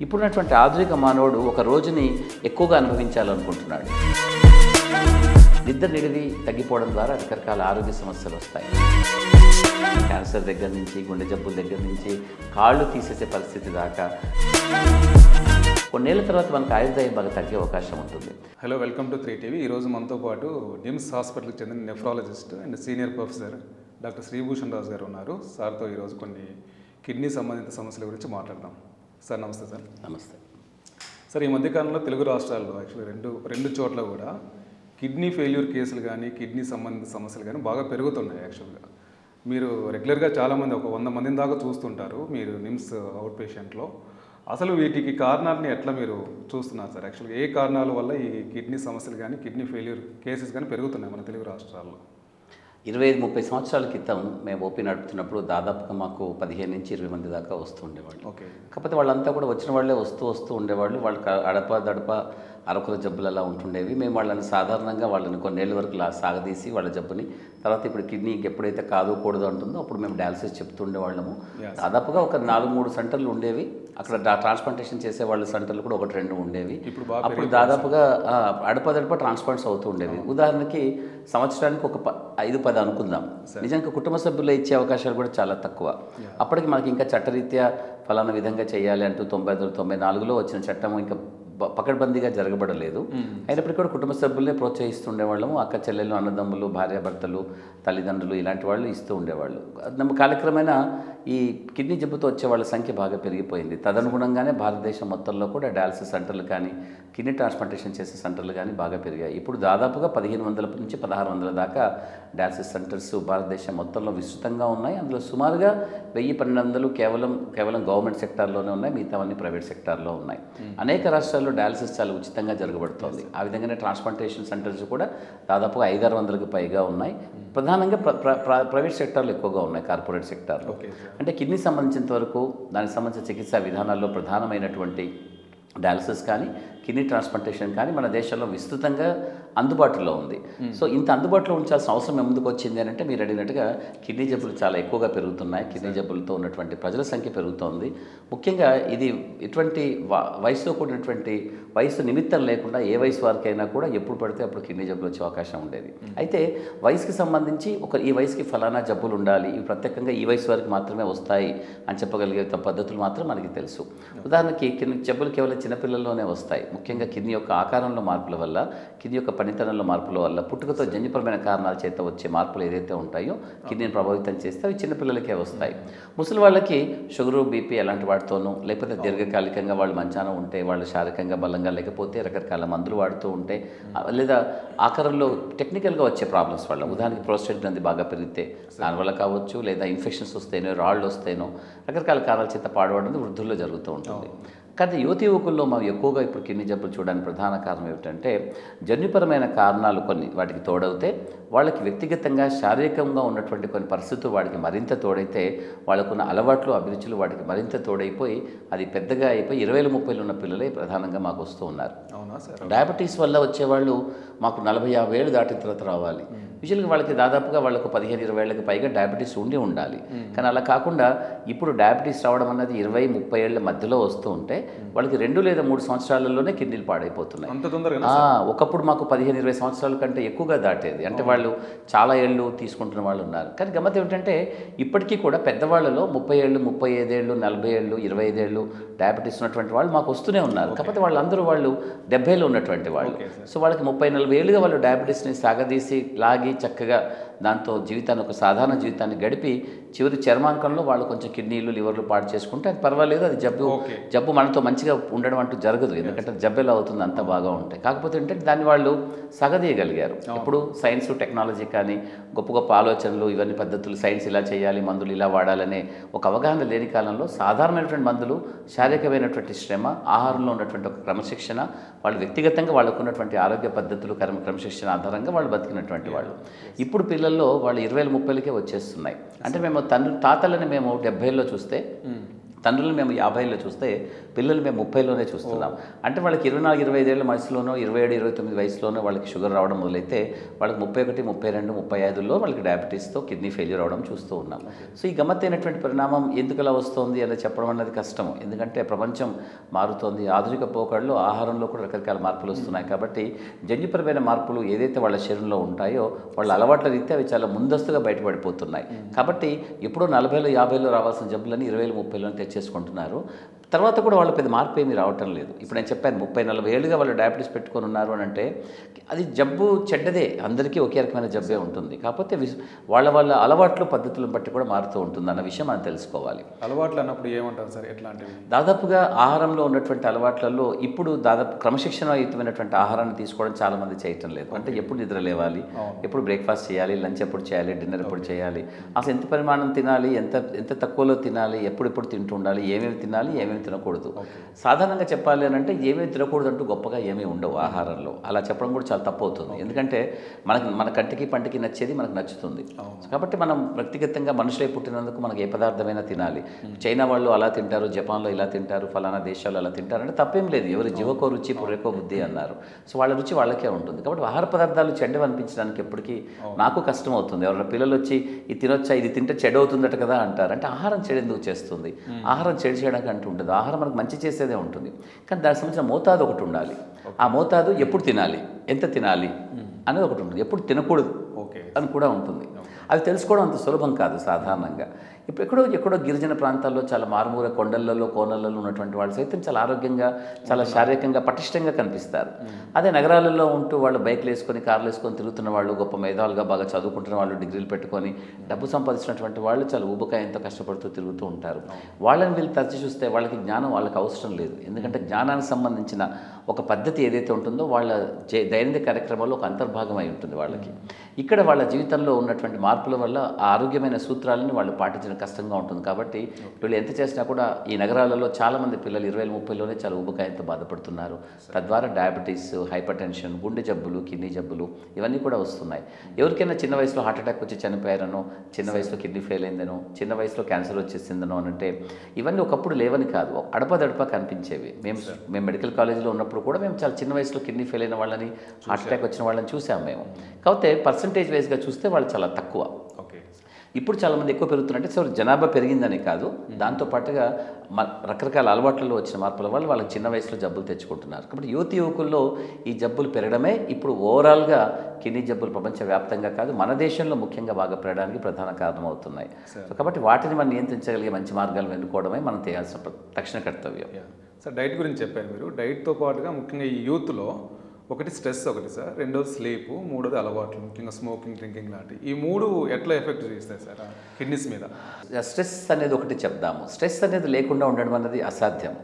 ఇప్పుడున్నటువంటి ఆధునిక మానవుడు ఒక రోజుని ఎక్కువగా అనుభవించాలనుకుంటున్నాడు. నిద్ర నిడివి తగ్గిపోవడం ద్వారా రకరకాల ఆరోగ్య సమస్యలు వస్తాయి. క్యాన్సర్ దగ్గర నుంచి, గుండె జబ్బుల దగ్గర నుంచి, కాళ్ళు తీసేసే పరిస్థితి దాకా. కొన్నేళ్ల తర్వాత మనకు ఆయుర్దాయం బాగా తగ్గే అవకాశం ఉంటుంది. Hello, welcome to 3TV. ఈరోజు మనతో పాటు నిమ్స్ హాస్పిటల్కి చెందిన nephrologist and senior professor doctor Sribhushan Raju గారు ఉన్నారు. సార్తో ఈరోజు కొన్ని కిడ్నీ సంబంధిత సమస్యల గురించి మాట్లాడదాం. సార్ నమస్తే. సార్ నమస్తే. సార్, ఈ మధ్యకాలంలో తెలుగు రాష్ట్రాల్లో యాక్చువల్లీ రెండు చోట్ల కూడా కిడ్నీ ఫెయిల్యూర్ కేసులు కానీ కిడ్నీ సంబంధిత సమస్యలు కానీ బాగా పెరుగుతున్నాయి. యాక్చువల్గా మీరు రెగ్యులర్గా చాలామంది ఒక 100 మందిని దాకా చూస్తుంటారు మీరు నిమ్స్ అవుట్ పేషెంట్లో. అసలు వీటికి కారణాలని ఎట్లా మీరు చూస్తున్నారు సార్? యాక్చువల్గా ఏ కారణాల వల్ల ఈ కిడ్నీ సమస్యలు కానీ కిడ్నీ ఫెయిల్యూర్ కేసెస్ కానీ పెరుగుతున్నాయి మన తెలుగు రాష్ట్రాల్లో? 25-30 సంవత్సరాల క్రితం మేము ఓపీ నడుపుతున్నప్పుడు దాదాపుగా మాకు 15 నుంచి 20 మంది దాకా వస్తూ ఉండేవాళ్ళు. ఓకే. కాకపోతే వాళ్ళంతా కూడా వచ్చిన వాళ్ళే వస్తూ ఉండేవాళ్ళు. వాళ్ళకి అడప అరకుల జబ్బులు అలా ఉంటుండేవి. మేము వాళ్ళని సాధారణంగా కొన్నేళ్ళ వరకు సాగదీసి వాళ్ళ జబ్బుని తర్వాత ఇప్పుడు కిడ్నీకి ఎప్పుడైతే కూడదు అంటుందో అప్పుడు మేము డయాలసిస్ చెప్తూ ఉండేవాళ్ళము. దాదాపుగా ఒక 4-3 సెంటర్లు ఉండేవి. అక్కడ ట్రాన్స్ప్లాంటేషన్ చేసే వాళ్ళ సెంటర్లు కూడా 1-2 ఉండేవి. అప్పుడు దాదాపుగా అడప ట్రాన్స్ప్లాంట్స్ అవుతూ ఉండేవి. ఉదాహరణకి సంవత్సరానికి ఒక 5-10 అనుకుందాం. నిజంగా కుటుంబ సభ్యులు ఇచ్చే అవకాశాలు కూడా చాలా తక్కువ. అప్పటికి మనకి ఇంకా చట్టరీత్యా ఫలానా విధంగా చేయాలి అంటూ 93-94లో వచ్చిన చట్టం ఇంకా పకడ్బందీగా జరగబడలేదు. అయినప్పటికీ కూడా కుటుంబ సభ్యులనే ప్రోత్సహిస్తుండేవాళ్ళము. అక్క చెల్లెలు, అన్నదమ్ములు, భార్యాభర్తలు, తల్లిదండ్రులు ఇలాంటి వాళ్ళు ఇస్తూ ఉండేవాళ్ళు. కాలక్రమేణా ఈ కిడ్నీ జబ్బుతో వచ్చే వాళ్ళ సంఖ్య బాగా పెరిగిపోయింది. తదనుగుణంగానే భారతదేశం మొత్తంలో కూడా డయాలసిస్ సెంటర్లు కానీ కిడ్నీ ట్రాన్స్ప్లాంటేషన్ చేసే సెంటర్లు కానీ బాగా పెరిగాయి. ఇప్పుడు దాదాపుగా 1500 నుంచి 1600 దాకా డయాలసిస్ సెంటర్స్ భారతదేశం మొత్తంలో విస్తృతంగా ఉన్నాయి. అందులో సుమారుగా 1000-1200 కేవలం గవర్నమెంట్ సెక్టార్లోనే ఉన్నాయి. మిగతావన్నీ ప్రైవేట్ సెక్టార్లో ఉన్నాయి. అనేక రాష్ట్రాల్లో డయాలసిస్ చాలా ఉచితంగా జరగబడుతోంది. ఆ విధంగానే ట్రాన్స్ప్లాంటేషన్ సెంటర్స్ కూడా దాదాపుగా 500-600కి పైగా ఉన్నాయి. ప్రధానంగా ప్రైవేట్ సెక్టార్లు ఎక్కువగా ఉన్నాయి, కార్పొరేట్ సెక్టార్లో. అంటే కిడ్నీ సంబంధించినంత వరకు దానికి సంబంధించిన చికిత్సా విధానాల్లో ప్రధానమైనటువంటి డయాలసిస్ కానీ కిడ్నీ ట్రాన్స్ప్లాంటేషన్ కానీ మన దేశంలో విస్తృతంగా అందుబాటులో ఉంది. సో ఇంత అందుబాటులో ఉంచాల్సిన అవసరం ముందుకు వచ్చింది అని అంటే మీరు అడిగినట్టుగా కిడ్నీ జబ్బులు చాలా ఎక్కువగా పెరుగుతున్నాయి. కిడ్నీ జబ్బులతో ఉన్నటువంటి ప్రజల సంఖ్య పెరుగుతోంది. ముఖ్యంగా ఇది ఎటువంటి వయసుతో కూడినటువంటి వయసు నిమిత్తం లేకుండా ఏ వయసు వారికైనా కూడా ఎప్పుడు పడితే అప్పుడు కిడ్నీ జబ్బులు వచ్చే అవకాశం ఉండేది. అయితే వయసుకి సంబంధించి ఈ వయసుకి ఫలానా జబ్బులు ఉండాలి, ఇవి ప్రత్యేకంగా ఈ వయసు వారికి మాత్రమే వస్తాయి అని చెప్పగలిగే పద్ధతులు మాత్రం మనకి తెలుసు. ఉదాహరణకి కిడ్నీ జబ్బులు కేవలం చిన్నపిల్లల్లోనే వస్తాయి. ముఖ్యంగా కిడ్నీ యొక్క ఆకారంలో మార్పుల వల్ల, కిడ్నీ యొక్క పనితనంలో మార్పుల వల్ల, పుట్టుకతో జన్యుపరమైన కారణాల చేత వచ్చే మార్పులు ఏదైతే ఉంటాయో కిడ్నీని ప్రభావితం చేస్తే అవి చిన్నపిల్లలకే వస్తాయి. ముసలి వాళ్ళకి షుగరు, బీపీ అలాంటి వాటితోనూ, లేకపోతే దీర్ఘకాలికంగా వాళ్ళు మంచాన ఉంటే, వాళ్ళు శారీరకంగా బలంగా లేకపోతే, రకరకాల మందులు వాడుతూ ఉంటే, లేదా ఆకారంలో టెక్నికల్గా వచ్చే ప్రాబ్లమ్స్ వల్ల, ఉదాహరణకి ప్రోస్టేట్ గ్రంథి బాగా పెరిగితే దానివల్ల కావచ్చు, లేదా ఇన్ఫెక్షన్స్ వస్తేనో, రాళ్ళు వస్తేనో, రకరకాల కారణాల చేత పాడవడం వృద్ధుల్లో జరుగుతూ ఉంటుంది. కానీ యువకుల్లో మనం ఎక్కువగా ఇప్పుడు కిడ్నీ జబ్బులు చూడడానికి ప్రధాన కారణం ఏమిటంటే జన్యుపరమైన కారణాలు కొన్ని వాటికి తోడవుతే, వాళ్ళకి వ్యక్తిగతంగా శారీరకంగా ఉన్నటువంటి కొన్ని పరిస్థితులు వాటికి మరింత తోడైతే, వాళ్ళకున్న అలవాట్లు, అభిరుచులు వాటికి మరింత తోడైపోయి అది పెద్దగా అయిపోయి 20-30 ఉన్న పిల్లలే ప్రధానంగా మాకు వస్తూ ఉన్నారు. డయాబెటీస్ వల్ల వచ్చేవాళ్ళు మాకు 40-50 ఏళ్ళు దాటిన తర్వాత రావాలి. యూజువల్గా వాళ్ళకి దాదాపుగా 15-20 ఏళ్ళకి పైగా డయాబెటీస్ ఉండాలి. కానీ అలా కాకుండా ఇప్పుడు డయాబెటీస్ రావడం అన్నది 20-30 ఏళ్ళ మధ్యలో వస్తూ ఉంటే వాళ్ళకి 2 లేదా 3 సంవత్సరాలలోనే కిడ్నీలు పాడైపోతున్నాయి. ఒకప్పుడు మాకు 15-20 సంవత్సరాల కంటే ఎక్కువగా దాటేది. అంటే వాళ్ళు చాలా ఏళ్ళు తీసుకుంటున్న వాళ్ళు ఉన్నారు. కానీ గమ్మత్ ఏమిటంటే ఇప్పటికీ కూడా పెద్దవాళ్ళలో 30 ఏళ్ళు, 35 ఏళ్ళు, 40 ఏళ్ళు, 25 ఏళ్ళు డయాబెటీస్ ఉన్నటువంటి వాళ్ళు మాకు వస్తూనే ఉన్నారు. కాకపోతే వాళ్ళందరూ 70లో ఉన్నటువంటి వాళ్ళు. సో వాళ్ళకి 30-40 ఏళ్ళుగా వాళ్ళు డయాబెటీస్ని సాగదీసి లాగి చక్కగా దాంతో జీవితాన్ని, ఒక సాధారణ జీవితాన్ని గడిపి చివరి చర్మాంకంలో వాళ్ళు కొంచెం కిడ్నీలు, లివర్లు పాడు చేసుకుంటే అది పర్వాలేదు, అది జబ్బు మనతో మంచిగా ఉండడం అంటూ జరగదు. ఎందుకంటే జబ్బెలా అవుతుంది, అంత బాగా ఉంటాయి. కాకపోతే ఏంటంటే దాన్ని వాళ్ళు సగదీయగలిగారు. ఇప్పుడు సైన్స్, టెక్నాలజీ కానీ గొప్ప గొప్ప ఆలోచనలు, ఇవన్నీ పద్ధతులు, సైన్స్ ఇలా చేయాలి, మందులు ఇలా వాడాలనే ఒక అవగాహన లేని కాలంలో సాధారణమైనటువంటి మందులు, శారీరకమైనటువంటి శ్రమ, ఆహారంలో ఉన్నటువంటి ఒక క్రమశిక్షణ, వాళ్ళు వ్యక్తిగతంగా వాళ్ళకు ఉన్నటువంటి ఆరోగ్య పద్ధతులు, క్రమశిక్షణ ఆధారంగా వాళ్ళు బతికినటువంటి వాళ్ళు. ఇప్పుడు పిల్లల్లో వాళ్ళు 20-30కే వచ్చేస్తున్నాయి. అంటే మేము తాతలని మేము 70లో చూస్తే తండ్రులు మేము 50లో చూస్తే పిల్లలు మేము 30లోనే చూస్తున్నాం. అంటే వాళ్ళకి 24, 25 ఏళ్ల వయసులోనో 27, 29 వయసులోనో వాళ్ళకి షుగర్ రావడం మొదలైతే వాళ్ళకి 31, 32, 35లో వాళ్ళకి డయాబెటీస్తో కిడ్నీ ఫెయిల్యూర్ అవడం చూస్తూ ఉన్నాం. సో ఈ గమ్మత్తైనటువంటి పరిణామం ఎందుకు అలా వస్తుంది అని చెప్పడం అన్నది కష్టం. ఎందుకంటే ప్రపంచం మారుతోంది. ఆధునిక పోకడలో ఆహారంలో కూడా రకరకాల మార్పులు వస్తున్నాయి. కాబట్టి జన్యుపరమైన మార్పులు ఏదైతే వాళ్ళ శరీరంలో ఉంటాయో వాళ్ళ అలవాట్ల రీత్యా అవి చాలా ముందస్తుగా బయటపడిపోతున్నాయి. కాబట్టి ఎప్పుడో 40లో 50లో రావాల్సిన జబ్బులని 20, 30లో తెచ్చేసుకుంటున్నారు. తర్వాత కూడా వాళ్ళ పెద్ద మార్పు ఏమీ రావటం లేదు. ఇప్పుడు నేను చెప్పాను 30, 40 ఏళ్ళుగా వాళ్ళు డయాబెటీస్ పెట్టుకొని ఉన్నారు అని అంటే అది జబ్బు చెడ్డదే, అందరికీ ఒకే రకమైన జబ్బే ఉంటుంది. కాకపోతే వాళ్ళ అలవాట్లు పద్ధతులను బట్టి కూడా మారుతూ ఉంటుంది అన్న విషయం మనం తెలుసుకోవాలి. అలవాట్లు అన్నప్పుడు ఏమంటారు సార్, ఎట్లాంటివి? దాదాపుగా ఆహారంలో ఉన్నటువంటి అలవాట్లలో ఇప్పుడు దాదాపు క్రమశిక్షణయుతమైనటువంటి ఆహారాన్ని తీసుకోవడం చాలామంది చేయటం లేదు. అంటే ఎప్పుడు నిద్ర లేవాలి, ఎప్పుడు బ్రేక్ఫాస్ట్ చేయాలి, లంచ్ ఎప్పుడు చేయాలి, డిన్నర్ ఎప్పుడు చేయాలి, అసలు ఎంత పరిమాణం తినాలి, ఎంత తక్కువలో తినాలి, ఎప్పుడెప్పుడు తింటూ ఉండాలి, ఏమేమి తినాలి, ఏమేమి తినకూడదు. సాధారణంగా చెప్పాలి అని అంటే ఏమేమి తినకూడదు అంటూ గొప్పగా ఏమీ ఉండవు ఆహారంలో. అలా చెప్పడం కూడా చాలా తప్పు అవుతుంది. ఎందుకంటే మన కంటికి పంటికి నచ్చేది మనకు నచ్చుతుంది. కాబట్టి మనం వ్యక్తిగతంగా మనుషులై పుట్టినందుకు మనకు ఏ పదార్థమైనా తినాలి. చైనా వాళ్ళు అలా తింటారు, జపాన్లో ఇలా తింటారు, ఫలానా దేశాలు అలా తింటారు అంటే తప్పేం లేదు. ఎవరి జీవకో రుచి పురేకో బుద్ధి అన్నారు. సో వాళ్ళ రుచి వాళ్ళకే ఉంటుంది. కాబట్టి ఆహార పదార్థాలు చెడ్డవి అనిపించడానికి ఎప్పటికీ నాకు కష్టం అవుతుంది. ఎవరైనా పిల్లలు వచ్చి ఇది తినొచ్చా, ఇది తింటే చెడవుతుందట కదా అంటారు. అంటే ఆహారం చెడు ఎందుకు చేస్తుంది? ఆహారం చెడు చేయడానికి అంటూ ఉంటుంది. ఆహారం మనకు మంచి చేసేదే ఉంటుంది. కానీ దానికి సంబంధించిన మోతాదు ఒకటి ఉండాలి. ఆ మోతాదు ఎప్పుడు తినాలి, ఎంత తినాలి అనేది ఒకటి ఉంటుంది. ఎప్పుడు తినకూడదు అని కూడా ఉంటుంది. అవి తెలుసుకోవడం అంత సులభం కాదు సాధారణంగా. ఇప్పుడు ఎక్కడో గిరిజన ప్రాంతాల్లో చాలా మారుమూల కొండలలో కోనలలో ఉన్నటువంటి వాళ్ళు సైతం చాలా ఆరోగ్యంగా, చాలా శారీరకంగా పటిష్టంగా కనిపిస్తారు. అదే నగరాలలో ఉంటూ వాళ్ళు బైక్లు వేసుకొని, కార్లు వేసుకొని తిరుగుతున్న వాళ్ళు, గొప్ప మేధావులుగా బాగా చదువుకుంటున్న వాళ్ళు, డిగ్రీలు పెట్టుకొని డబ్బు సంపాదించినటువంటి వాళ్ళు చాలా ఊబకాయంతో కష్టపడుతూ తిరుగుతూ ఉంటారు. వాళ్ళని వీళ్ళు తరచి చూస్తే వాళ్ళకి జ్ఞానం వాళ్ళకి అవసరం లేదు. ఎందుకంటే జ్ఞానానికి సంబంధించిన ఒక పద్ధతి ఏదైతే ఉంటుందో వాళ్ళ దైనందిక కార్యక్రమాల్లో ఒక అంతర్భాగం అయి ఉంటుంది వాళ్ళకి. ఇక్కడ వాళ్ళ జీవితంలో ఉన్నటువంటి మార్పుల వల్ల ఆ ఆరోగ్యమైన సూత్రాలను వాళ్ళు పాటించడం కష్టంగా ఉంటుంది. కాబట్టి వీళ్ళు ఎంత చేసినా కూడా ఈ నగరాలలో చాలామంది పిల్లలు 20, 30లోనే చాలా ఊబకాయంతో బాధపడుతున్నారు. తద్వారా డయాబెటీస్, హైపర్ టెన్షన్, గుండె జబ్బులు, కిడ్నీ జబ్బులు ఇవన్నీ కూడా వస్తున్నాయి. ఎవరికైనా చిన్న వయసులో హార్ట్ అటాక్ వచ్చి చనిపోయారనో, చిన్న వయసులో కిడ్నీ ఫెయిల్ అయిందనో, చిన్న వయసులో క్యాన్సర్ వచ్చేసిందనో అంటే ఇవన్నీ ఒకప్పుడు లేవని కాదు, అడపదడప కనిపించేవి. మేము మెడికల్ కాలేజీలో ఉన్నప్పుడు కూడా మేము చాలా చిన్న వయసులో కిడ్నీ ఫెయిల్ అయిన వాళ్ళని, హార్ట్ అటాక్ వచ్చిన వాళ్ళని చూసాము మేము. కాకపోతే పర్సంటేజ్ వైజ్గా చూస్తే వాళ్ళు చాలా తక్కువ. ఇప్పుడు చాలామంది ఎక్కువ పెరుగుతున్నట్టే. సో జనాభా పెరిగిందని కాదు, దాంతోపాటుగా రకరకాల అలవాట్లలో వచ్చిన మార్పుల వల్ల వాళ్ళకి చిన్న వయసులో జబ్బులు తెచ్చుకుంటున్నారు. కాబట్టి యువకుల్లో ఈ జబ్బులు పెరగడమే ఇప్పుడు ఓవరాల్గా కిడ్నీ జబ్బులు ప్రపంచవ్యాప్తంగా కాదు మన దేశంలో ముఖ్యంగా బాగా పెరగడానికి ప్రధాన కారణం అవుతున్నాయి. సో కాబట్టి వాటిని మనం నియంత్రించగలిగే మంచి మార్గాలు ఎన్నుకోవడమే మనం చేయాల్సిన తక్షణ కర్తవ్యం. సార్ డైట్ గురించి చెప్పారు మీరు. డైట్తో పాటుగా ముఖ్యంగా ఈ యూత్లో ఒకటి స్ట్రెస్, ఒకటి సార్, రెండోది స్లీప్, మూడోది అలవాట్లు, ముఖ్యంగా స్మోకింగ్, డ్రింకింగ్ లాంటివి. ఈ మూడు ఎట్లా ఎఫెక్ట్ చేస్తాయి సార్ కిడ్నీస్ మీద? స్ట్రెస్ అనేది ఒకటి చెప్దాము. స్ట్రెస్ అనేది లేకుండా ఉండడం అనేది అసాధ్యం.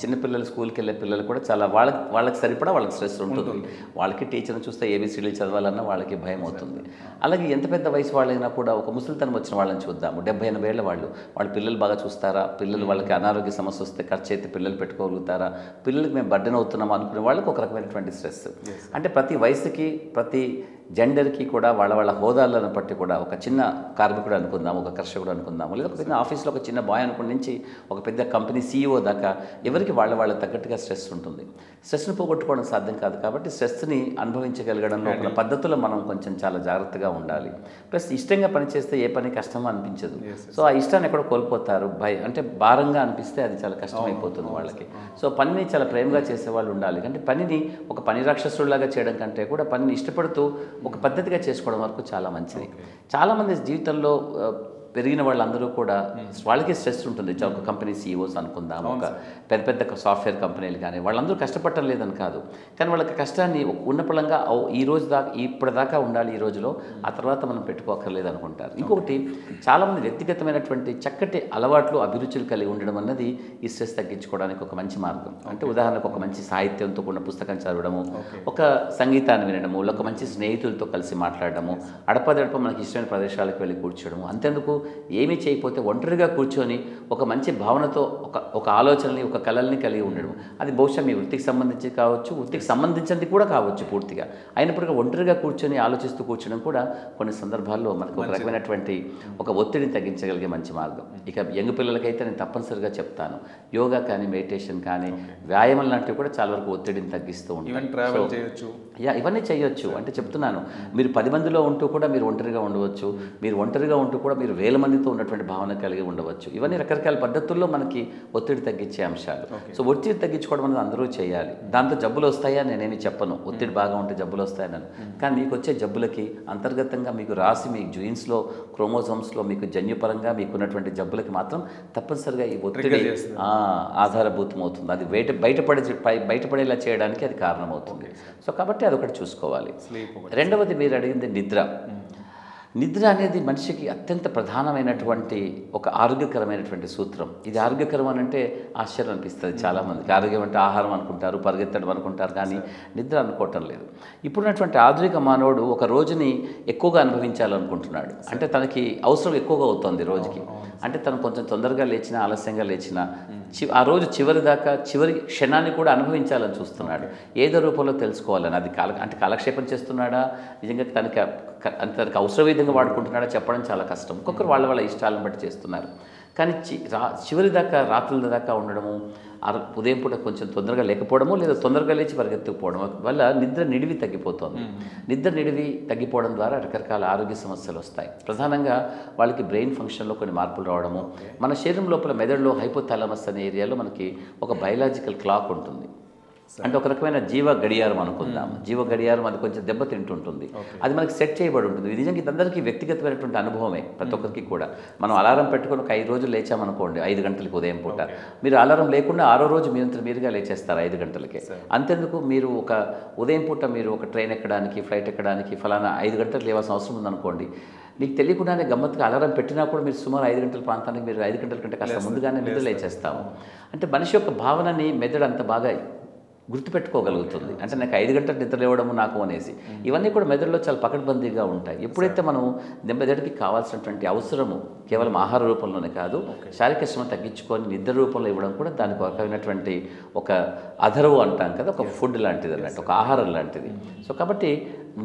చిన్నపిల్లలు, స్కూల్కి వెళ్ళే పిల్లలు కూడా చాలా వాళ్ళకి సరిపడా వాళ్ళకి స్ట్రెస్ ఉంటుంది. వాళ్ళకి టీచర్ని చూస్తే ఏబీసీడీలు చదవాలన్నా వాళ్ళకి భయం అవుతుంది. అలాగే ఎంత పెద్ద వయసు వాళ్ళైనా కూడా ఒక ముసలితనం వచ్చిన వాళ్ళని చూద్దాము. 70-80 ఏళ్ళ వాళ్ళ పిల్లలు బాగా చూస్తారా? పిల్లలు వాళ్ళకి అనారోగ్య సమస్య వస్తే ఖర్చు అయితే పిల్లలు పెట్టుకోగలుగుతారా? పిల్లలకి మేము బర్డెన్ అవుతున్నాం అనుకునే వాళ్ళకి ఒక రకమైనటువంటి స్ట్రెస్. అంటే ప్రతి వయసుకి, ప్రతి జెండర్కి కూడా వాళ్ళ హోదాలను బట్టి కూడా ఒక చిన్న కార్మికుడు అనుకుందాము, ఒక కర్షకుడు అనుకుందాము, లేదా ఒక చిన్న ఆఫీస్లో ఒక చిన్న బాయ్ అనుకుని నుంచి ఒక పెద్ద కంపెనీ CEO దాకా ఎవరికి వాళ్ళ తగ్గట్టుగా స్ట్రెస్ ఉంటుంది. స్ట్రెస్ని పోగొట్టుకోవడం సాధ్యం కాదు. కాబట్టి స్ట్రెస్ని అనుభవించగలగడంలో ఒక పద్ధతిలో మనం కొంచెం చాలా జాగ్రత్తగా ఉండాలి. ప్లస్ ఇష్టంగా పనిచేస్తే ఏ పని కష్టమో అనిపించదు. సో ఆ ఇష్టాన్ని ఎక్కడో కోల్పోతారు. అంటే భారంగా అనిపిస్తే అది చాలా కష్టమైపోతుంది వాళ్ళకి. సో పనిని చాలా ప్రేమగా చేసేవాళ్ళు ఉండాలి. అంటే పనిని ఒక పని రాక్షసుడిలాగా చేయడం కంటే కూడా పనిని ఇష్టపడుతూ ఒక పద్ధతిగా చేసుకోవడం వరకు చాలా మంచిది. చాలామంది జీవితంలో పెరిగిన వాళ్ళందరూ కూడా వాళ్ళకి స్ట్రెస్ ఉంటుంది. ఒక కంపెనీ CEOs అనుకుందాం, ఒక పెద్ద సాఫ్ట్వేర్ కంపెనీలు కానీ వాళ్ళందరూ కష్టపడటం లేదని కాదు. కానీ వాళ్ళకి కష్టాన్ని ఉన్న పళంగా ఈ రోజు దాకా ఇప్పటిదాకా ఉండాలి, ఈ రోజులో, ఆ తర్వాత మనం పెట్టుకోకర్లేదు అనుకుంటారు. ఇంకొకటి చాలామంది వ్యక్తిగతమైనటువంటి చక్కటి అలవాట్లు, అభిరుచులు కలిగి ఉండడం అన్నది ఈ స్ట్రెస్ తగ్గించుకోవడానికి ఒక మంచి మార్గం. అంటే ఉదాహరణకు ఒక మంచి సాహిత్యంతో కూడిన పుస్తకం చదవడము, ఒక సంగీతాన్ని వినడము, ఒక మంచి స్నేహితులతో కలిసి మాట్లాడడము, అడపదడప మనకి ఇష్టమైన ప్రదేశాలకు వెళ్ళి కూర్చోవడము. అంతేందుకు ఏమీ చేయకపోతే ఒంటరిగా కూర్చొని ఒక మంచి భావనతో ఒక ఆలోచనని ఒక కళల్ని కలిగి ఉండడం, అది బహుశా మీ వృత్తికి సంబంధించి కావచ్చు, వృత్తికి సంబంధించినది కూడా కావచ్చు పూర్తిగా. అయినప్పటికీ ఒంటరిగా కూర్చొని ఆలోచిస్తూ కూర్చోడం కూడా కొన్ని సందర్భాల్లో మనకు ఒక రకమైనటువంటి ఒక ఒత్తిడిని తగ్గించగలిగే మంచి మార్గం. ఇక యంగ్ పిల్లలకైతే నేను తప్పనిసరిగా చెప్తాను, యోగా కానీ మెడిటేషన్ కానీ వ్యాయామం లాంటివి కూడా చాలా వరకు ఒత్తిడిని తగ్గిస్తూ ఉంటాయి. ట్రావెల్ చేయొచ్చు, ఇవన్నీ చేయొచ్చు. అంటే చెప్తున్నాను, మీరు 10 మందిలో ఉంటూ కూడా మీరు ఒంటరిగా ఉండవచ్చు, మీరు ఒంటరిగా ఉంటూ కూడా మీరు 1000 మందితో ఉన్నటువంటి భావన కలిగి ఉండవచ్చు. ఇవన్నీ రకరకాల పద్ధతుల్లో మనకి ఒత్తిడి తగ్గించే అంశాలు. సో ఒత్తిడి తగ్గించుకోవడం అనేది అందరూ చేయాలి. దాంతో జబ్బులు వస్తాయా నేనేమి చెప్పను, ఒత్తిడి బాగా ఉంటే జబ్బులు వస్తాయని. కానీ మీకు వచ్చే జబ్బులకి అంతర్గతంగా మీకు రాసి మీ జీన్స్లో క్రోమోజోమ్స్లో మీకు జన్యుపరంగా మీకున్నటువంటి జబ్బులకి మాత్రం తప్పనిసరిగా ఈ ఒత్తిడి ఆధారభూతం అవుతుంది. అది బయటపడేలా చేయడానికి అది కారణమవుతుంది. సో కాబట్టి అదొకటి చూసుకోవాలి. రెండవది మీరు అడిగింది నిద్ర. నిద్ర అనేది మనిషికి అత్యంత ప్రధానమైనటువంటి ఒక ఆరోగ్యకరమైనటువంటి సూత్రం. ఇది ఆరోగ్యకరం అని అంటే ఆశ్చర్యం అనిపిస్తుంది చాలామందికి. ఆరోగ్యం అంటే ఆహారం అనుకుంటారు, పరిగెత్తడం అనుకుంటారు, కానీ నిద్ర అనుకోవటం లేదు. ఇప్పుడున్నటువంటి ఆధునిక మానవుడు ఒక రోజుని ఎక్కువగా అనుభవించాలనుకుంటున్నాడు. అంటే తనకి అవసరం ఎక్కువగా అవుతుంది రోజుకి. అంటే తను కొంచెం తొందరగా లేచినా ఆలస్యంగా లేచినా ఆ రోజు చివరి దాకా చివరి క్షణాన్ని కూడా అనుభవించాలని చూస్తున్నాడు. ఏదో రూపంలో తెలుసుకోవాలని. అది కాలక్షేపం చేస్తున్నాడా, నిజంగా తనకి అవసర విధంగా వాడుకుంటున్నాడా చెప్పడం చాలా కష్టం. ఒక్కొక్కరు వాళ్ళ ఇష్టాలను బట్టి చేస్తున్నారు. కానీ చివరి దాకా రాత్రుల దాకా ఉండడము, ఉదయం పూట కొంచెం తొందరగా లేకపోవడము, లేదా తొందరగా లేచి పరిగెత్తుకుపోవడం వల్ల నిద్ర నిడివి తగ్గిపోతుంది. నిద్ర నిడివి తగ్గిపోవడం ద్వారా రకరకాల ఆరోగ్య సమస్యలు వస్తాయి. ప్రధానంగా వాళ్ళకి బ్రెయిన్ ఫంక్షన్లో కొన్ని మార్పులు రావడము. మన శరీరం లోపల మెదడులో హైపోథాలమస్ అనే ఏరియాలో మనకి ఒక బయలాజికల్ క్లాక్ ఉంటుంది. అంటే ఒక రకమైన జీవ గడియారం అనుకుందాం. జీవ గడియారం అది కొంచెం దెబ్బతింటుంటుంది. అది మనకి సెట్ చేయబడి ఉంటుంది. నిజంగా ఇదందరికీ వ్యక్తిగతమైనటువంటి అనుభవమే, ప్రతి ఒక్కరికి కూడా. మనం అలారం పెట్టుకొని ఒక 5 రోజులు లేచామనుకోండి, 5 గంటలకి ఉదయం పూట, మీరు అలారం లేకుండా 6వ రోజు మీరుగా లేచేస్తారు 5 గంటలకే. అంతెందుకు, మీరు ఒక ఉదయం పూట మీరు ఒక ట్రైన్ ఎక్కడానికి, ఫ్లైట్ ఎక్కడానికి ఫలానా 5 గంటలకు లేవాల్సిన అవసరం ఉందనుకోండి, మీకు తెలియకుండానే గమ్మత్తుగా అలారం పెట్టినా కూడా మీరు సుమారు 5 గంటల ప్రాంతానికి మీరు 5 గంటల కంటే కాస్త ముందుగానే నిద్ర లేచేస్తాము. అంటే మనిషి యొక్క భావనని మెదడు అంత బాగా గుర్తుపెట్టుకోగలుగుతుంది. అంటే నాకు 5 గంటలు నిద్ర లేవడము నాకు అనేసి ఇవన్నీ కూడా మెదడులో చాలా పకడ్బందీగా ఉంటాయి. ఎప్పుడైతే మనం మెదడుకి కావాల్సినటువంటి అవసరము కేవలం ఆహార రూపంలోనే కాదు, శారీరక శ్రమ తగ్గించుకొని నిద్ర రూపంలో ఇవ్వడం కూడా దానికి ఒకమైనటువంటి ఒక అధర్వు అంటాం కదా, ఒక ఫుడ్ లాంటిది అన్నట్టు, ఒక ఆహారం లాంటిది. సో కాబట్టి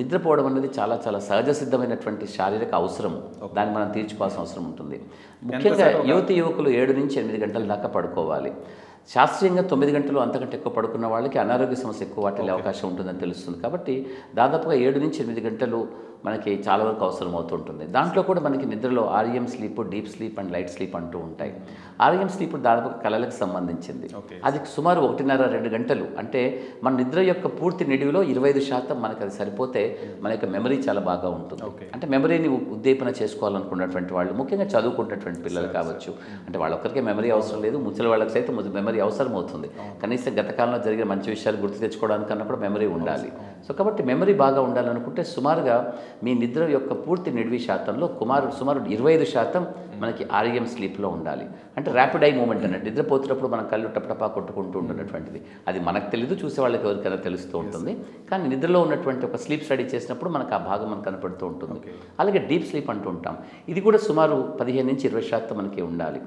నిద్రపోవడం అనేది చాలా చాలా సహజ సిద్ధమైనటువంటి శారీరక అవసరము. దాన్ని మనం తీర్చుకోవాల్సిన అవసరం ఉంటుంది. ముఖ్యంగా యువకులు 7 నుంచి 8 గంటల దాకా పడుకోవాలి. శాస్త్రీయంగా 9 గంటలు అంతకంటే ఎక్కువ పడుకున్న వాళ్ళకి అనారోగ్య సమస్య ఎక్కువ వాటిల్లే అవకాశం ఉంటుందని తెలుస్తుంది. కాబట్టి దాదాపుగా 7 నుంచి 8 గంటలు మనకి చాలా వరకు అవసరం అవుతుంటుంది. దాంట్లో కూడా మనకి నిద్రలో REM sleep, deep sleep and light sleep అంటూ ఉంటాయి. REM స్లీప్ దాదాపుగా కళలకు సంబంధించింది. అది సుమారు 1.5-2 గంటలు. అంటే మన నిద్ర యొక్క పూర్తి నిడివిలో 25% మనకి అది సరిపోతే మన యొక్క మెమరీ చాలా బాగా ఉంటుంది. అంటే మెమరీని ఉద్దీపన చేసుకోవాలనుకున్నటువంటి వాళ్ళు, ముఖ్యంగా చదువుకుంటున్నటువంటి పిల్లలు కావచ్చు, అంటే వాళ్ళొక్కరికే మెమరీ అవసరం లేదు, ముసలి వాళ్ళకి సైతం మెమరీ అవసరం అవుతుంది. కనీసం గత కాలంలో జరిగిన మంచి విషయాలు గుర్తు తెచ్చుకోవడానికన్నా కూడా మెమరీ ఉండాలి. సో కాబట్టి మెమరీ బాగా ఉండాలనుకుంటే సుమారుగా మీ నిద్ర యొక్క పూర్తి నిడివి శాతంలో సుమారు 25% మనకి REM స్లీప్లో ఉండాలి. అంటే ర్యాపిడ్ ఐ మూమెంట్ అన్నట్టు, నిద్రపోతున్నప్పుడు మన కళ్ళు టపటపా కొట్టుకుంటూ ఉన్నటువంటిది. అది మనకు తెలీదు, చూసే వాళ్ళకి ఎవరికైనా తెలుస్తూ ఉంటుంది. కానీ నిద్రలో ఉన్నటువంటి ఒక స్లీప్ స్టడీ చేసినప్పుడు మనకు ఆ భాగం మనకు కనపడుతూ ఉంటుంది. అలాగే డీప్ స్లీప్ అంటూ ఉంటాం. ఇది కూడా సుమారు 15-20% మనకి ఉండాలి.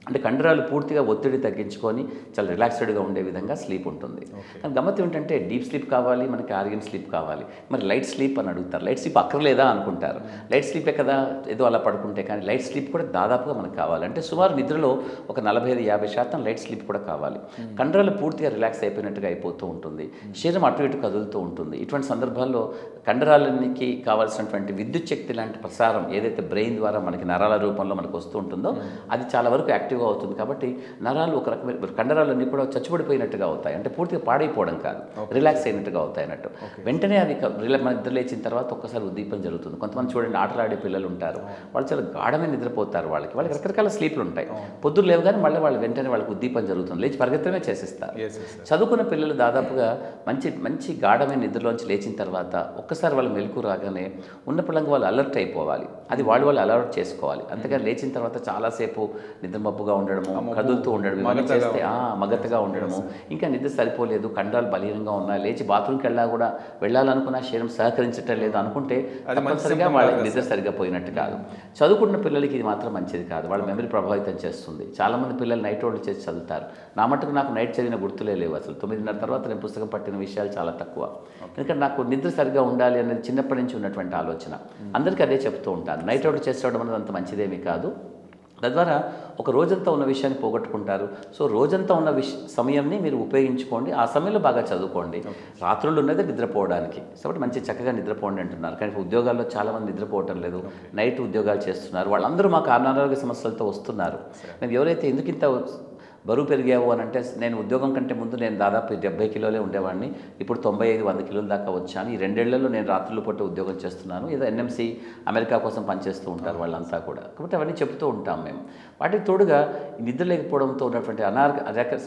అంటే కండరాలు పూర్తిగా ఒత్తిడి తగ్గించుకొని చాలా రిలాక్స్డ్గా ఉండే విధంగా స్లీప్ ఉంటుంది. కానీ గమ్మత్తు ఏంటంటే డీప్ స్లీప్ కావాలి, మనకి REM స్లీప్ కావాలి, మరి లైట్ స్లీప్ అని అడుగుతారు. లైట్ స్లీప్ అక్కర్లేదా అనుకుంటారు. లైట్ స్లీపే కదా ఏదో అలా పడుకుంటే, కానీ లైట్ స్లీప్ కూడా దాదాపుగా మనకు కావాలి. అంటే సుమారు నిద్రలో ఒక 45-50% లైట్ స్లీప్ కూడా కావాలి. కండరాలు పూర్తిగా రిలాక్స్ అయిపోయినట్టుగా అయిపోతూ ఉంటుంది, శరీరం అటు ఇటు కదులుతూ ఉంటుంది. ఇటువంటి సందర్భాల్లో కండరాలకి కావాల్సినటువంటి విద్యుత్ శక్తి లాంటి ప్రసారం ఏదైతే బ్రెయిన్ ద్వారా మనకి నరాల రూపంలో మనకు వస్తూ ఉంటుందో అది చాలా వరకు యాక్టివ్గా అవుతుంది. కాబట్టి నరాలు ఒక రకమైన కండరాలన్నీ కూడా చచ్చుబడిపోయినట్టుగా అవుతాయి. అంటే పూర్తిగా పాడైపోవడం కాదు, రిలాక్స్ అయినట్టుగా అవుతాయి అన్నట్టు. వెంటనే అవి మన నిద్ర లేచిన తర్వాత ఒక్కసారి ఉద్దీపన జరుగుతుంది. కొంతమంది చూడండి, ఆటలాడే పిల్లలు ఉంటారు, వాళ్ళు చాలా గాఢమైన నిద్రపోతారు. వాళ్ళకి రకరకాల స్లీప్లు ఉంటాయి. పొద్దున్న లేవగానే మళ్ళీ వాళ్ళు వెంటనే వాళ్ళకి ఉద్దీపన జరుగుతుంది, లేచి పరిగెత్తడమే చేసేస్తారు. చదువుకున్న పిల్లలు దాదాపుగా మంచి గాఢమైన నిద్రలోంచి లేచిన తర్వాత ఒక్కసారి వాళ్ళు మెలకు రాగానే ఉన్నపళంగా వాళ్ళు అలర్ట్ అయిపోవాలి. అది వాళ్ళు అలర్ట్ చేసుకోవాలి. అంతేగాని లేచిన తర్వాత చాలాసేపు నిద్రమబ్బు వప్పుగా ఉండడము, కదులుతూ ఉండడం, ఇవన్నీ చేస్తే మగతగా ఉండడము, ఇంకా నిద్ర సరిపోలేదు, కండరాలు బలీనంగా ఉన్నాయి, లేచి బాత్రూమ్కి వెళ్ళాలనుకున్న శరీరం సహకరించటం లేదు అనుకుంటే తప్పనిసరిగా వాళ్ళకి నిద్ర సరిగా పోయినట్టు కాదు. చదువుకున్న పిల్లలకి ఇది మాత్రం మంచిది కాదు, వాళ్ళ మెమరీ ప్రభావితం చేస్తుంది. చాలామంది పిల్లలు నైట్ అవుట్లు చేసి చదువుతారు. నా మటుకు నాకు నైట్ చదివిన గుర్తులే లేవు అసలు. 9:30 తర్వాత నేను పుస్తకం పట్టిన విషయాలు చాలా తక్కువ. ఎందుకంటే నాకు నిద్ర సరిగా ఉండాలి అనేది చిన్నప్పటి నుంచి ఉన్నటువంటి ఆలోచన. అందరికీ అదే చెప్తూ ఉంటాను, నైట్ అవుట్ చేసేయడం అనేది అంత మంచిదేమీ కాదు. తద్వారా ఒక రోజంతా ఉన్న విషయాన్ని పోగొట్టుకుంటారు. సో రోజంతా ఉన్న సమయంని మీరు ఉపయోగించుకోండి, ఆ సమయంలో బాగా చదువుకోండి. రాత్రులు ఉన్నదే నిద్రపోవడానికి, కాబట్టి మంచి చక్కగా నిద్రపోండి అంటున్నారు. కానీ ఉద్యోగాల్లో చాలామంది నిద్రపోవటం లేదు, నైట్ ఉద్యోగాలు చేస్తున్నారు. వాళ్ళందరూ మాకు అనారోగ్య సమస్యలతో వస్తున్నారు. మేము ఎవరైతే ఎందుకింత బరువు పెరిగావు అని అంటే, నేను ఉద్యోగం కంటే ముందు నేను దాదాపు 70 కిలోలే ఉండేవాడిని, ఇప్పుడు 95-100 కిలోల దాకా వచ్చాను. ఈ 2 ఏళ్లలో నేను రాత్రులు పూట ఉద్యోగం చేస్తున్నాను. ఏదో ఎన్ఎంసీ అమెరికా కోసం పనిచేస్తూ ఉంటారు వాళ్ళంతా కూడా. కాబట్టి అవన్నీ చెప్తూ ఉంటాం మేము. వాటికి తోడుగా నిద్ర లేకపోవడంతో ఉన్నటువంటి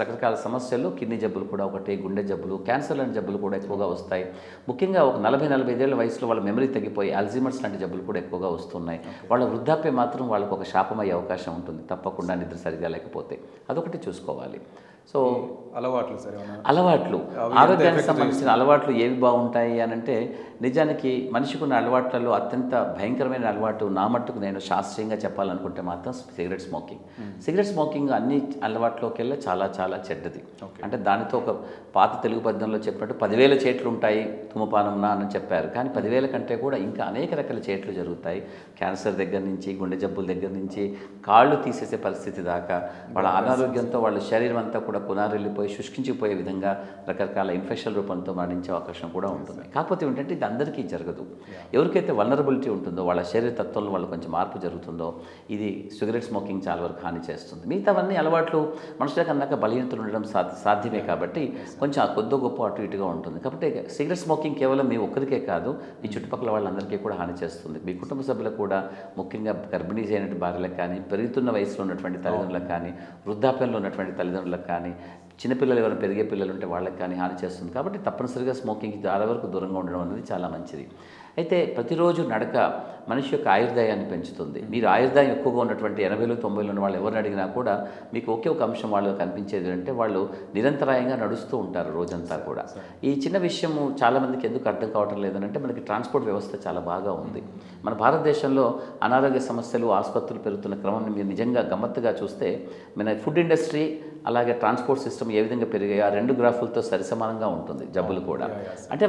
రకరకాల సమస్యలు, కిడ్నీ జబ్బులు కూడా ఒకటి, గుండె జబ్బులు, క్యాన్సర్ లాంటి జబ్బులు కూడా ఎక్కువగా వస్తాయి. ముఖ్యంగా ఒక 40-45 ఏళ్ల వయసులో వాళ్ళ మెమరీ తగ్గిపోయి అల్జీమర్స్ లాంటి జబ్బులు కూడా ఎక్కువగా వస్తున్నాయి. వాళ్ళ వృద్ధాప్యం మాత్రం వాళ్ళకు ఒక శాపమయ్యే అవకాశం ఉంటుంది తప్పకుండా నిద్ర సరిగా లేకపోతే. అదొకటి చూసుకోవాలి. సో అలవాట్లు, ఆరోగ్యానికి సంబంధించిన అలవాట్లు ఏవి బాగుంటాయి అని అంటే, నిజానికి మనిషికి ఉన్న అలవాట్లలో అత్యంత భయంకరమైన అలవాటు నా మట్టుకు నేను శాస్త్రీయంగా చెప్పాలనుకుంటే మాత్రం సిగరెట్ స్మోకింగ్. సిగరెట్ స్మోకింగ్ అన్ని అలవాట్లోకి వెళ్ళి చాలా చాలా చెడ్డది. అంటే దానితో ఒక పాత తెలుగు పద్యంలో చెప్పినట్టు 10,000 చేట్లు ఉంటాయి ధూమపానంనా అని చెప్పారు. కానీ 10,000 కంటే కూడా ఇంకా అనేక రకాల చేట్లు జరుగుతాయి. క్యాన్సర్ దగ్గర నుంచి, గుండె జబ్బుల దగ్గర నుంచి, కాళ్ళు తీసేసే పరిస్థితి దాకా, వాళ్ళ అనారోగ్యంతో వాళ్ళ శరీరం అంతా కూడా పునారెళ్ళిపోయి శుష్కించిపోయే విధంగా రకరకాల ఇన్ఫెక్షన్ రూపంతో మరణించే అవకాశం కూడా ఉంటుంది. కాకపోతే ఏంటంటే ఇది అందరికీ జరగదు. ఎవరికైతే వల్నరబిలిటీ ఉంటుందో, వాళ్ళ శరీర తత్వంలో వాళ్ళు కొంచెం మార్పు జరుగుతుందో, ఇది సిగరెట్ స్మోకింగ్ చాలా వరకు హాని చేస్తుంది. మిగతావన్నీ అలవాట్లు మనుషులకు అన్నాక బలహీనతలు ఉండడం సాధ్యమే. కాబట్టి కొంచెం ఆ కొద్ది గొప్ప అటు ఇటుగా ఉంటుంది. కాబట్టి సిగరెట్ స్మోకింగ్ కేవలం మీ ఒక్కరికే కాదు, మీ చుట్టుపక్కల వాళ్ళందరికీ కూడా హాని చేస్తుంది. మీ కుటుంబ సభ్యులకు కూడా, ముఖ్యంగా గర్భిణీ అయినటువంటి భార్యలకు కానీ, పెరుగుతున్న వయసులో ఉన్నటువంటి తల్లిదండ్రులకు కానీ, వృద్ధాప్యంలో ఉన్నటువంటి తల్లిదండ్రులకు కానీ, చిన్నపిల్లలు ఎవరైనా పెరిగే పిల్లలు ఉంటే వాళ్ళకి కానీ హాని చేస్తుంది. కాబట్టి తప్పనిసరిగా స్మోకింగ్కి చాలా వరకు దూరంగా ఉండడం అనేది చాలా మంచిది. అయితే ప్రతిరోజు నడక మనిషి యొక్క ఆయుర్దాయాన్ని పెంచుతుంది. మీరు ఆయుర్దాయం ఎక్కువగా ఉన్నటువంటి 80లు 90లు ఉన్న వాళ్ళు ఎవరిని అడిగినా కూడా మీకు ఒకే ఒక అంశం వాళ్ళు కనిపించేది అంటే, వాళ్ళు నిరంతరాయంగా నడుస్తూ ఉంటారు రోజంతా కూడా. ఈ చిన్న విషయము చాలామందికి ఎందుకు అర్థం కావటం లేదనంటే, మనకి ట్రాన్స్పోర్ట్ వ్యవస్థ చాలా బాగా ఉంది. మన భారతదేశంలో అనారోగ్య సమస్యలు, ఆసుపత్రులు పెరుగుతున్న క్రమాన్ని మీరు నిజంగా గమ్మత్తుగా చూస్తే, మన ఫుడ్ ఇండస్ట్రీ అలాగే ట్రాన్స్పోర్ట్ సిస్టమ్ ఏ విధంగా పెరిగాయి, ఆ 2 గ్రాఫులతో సరిసమానంగా ఉంటుంది జబ్బులు కూడా. అంటే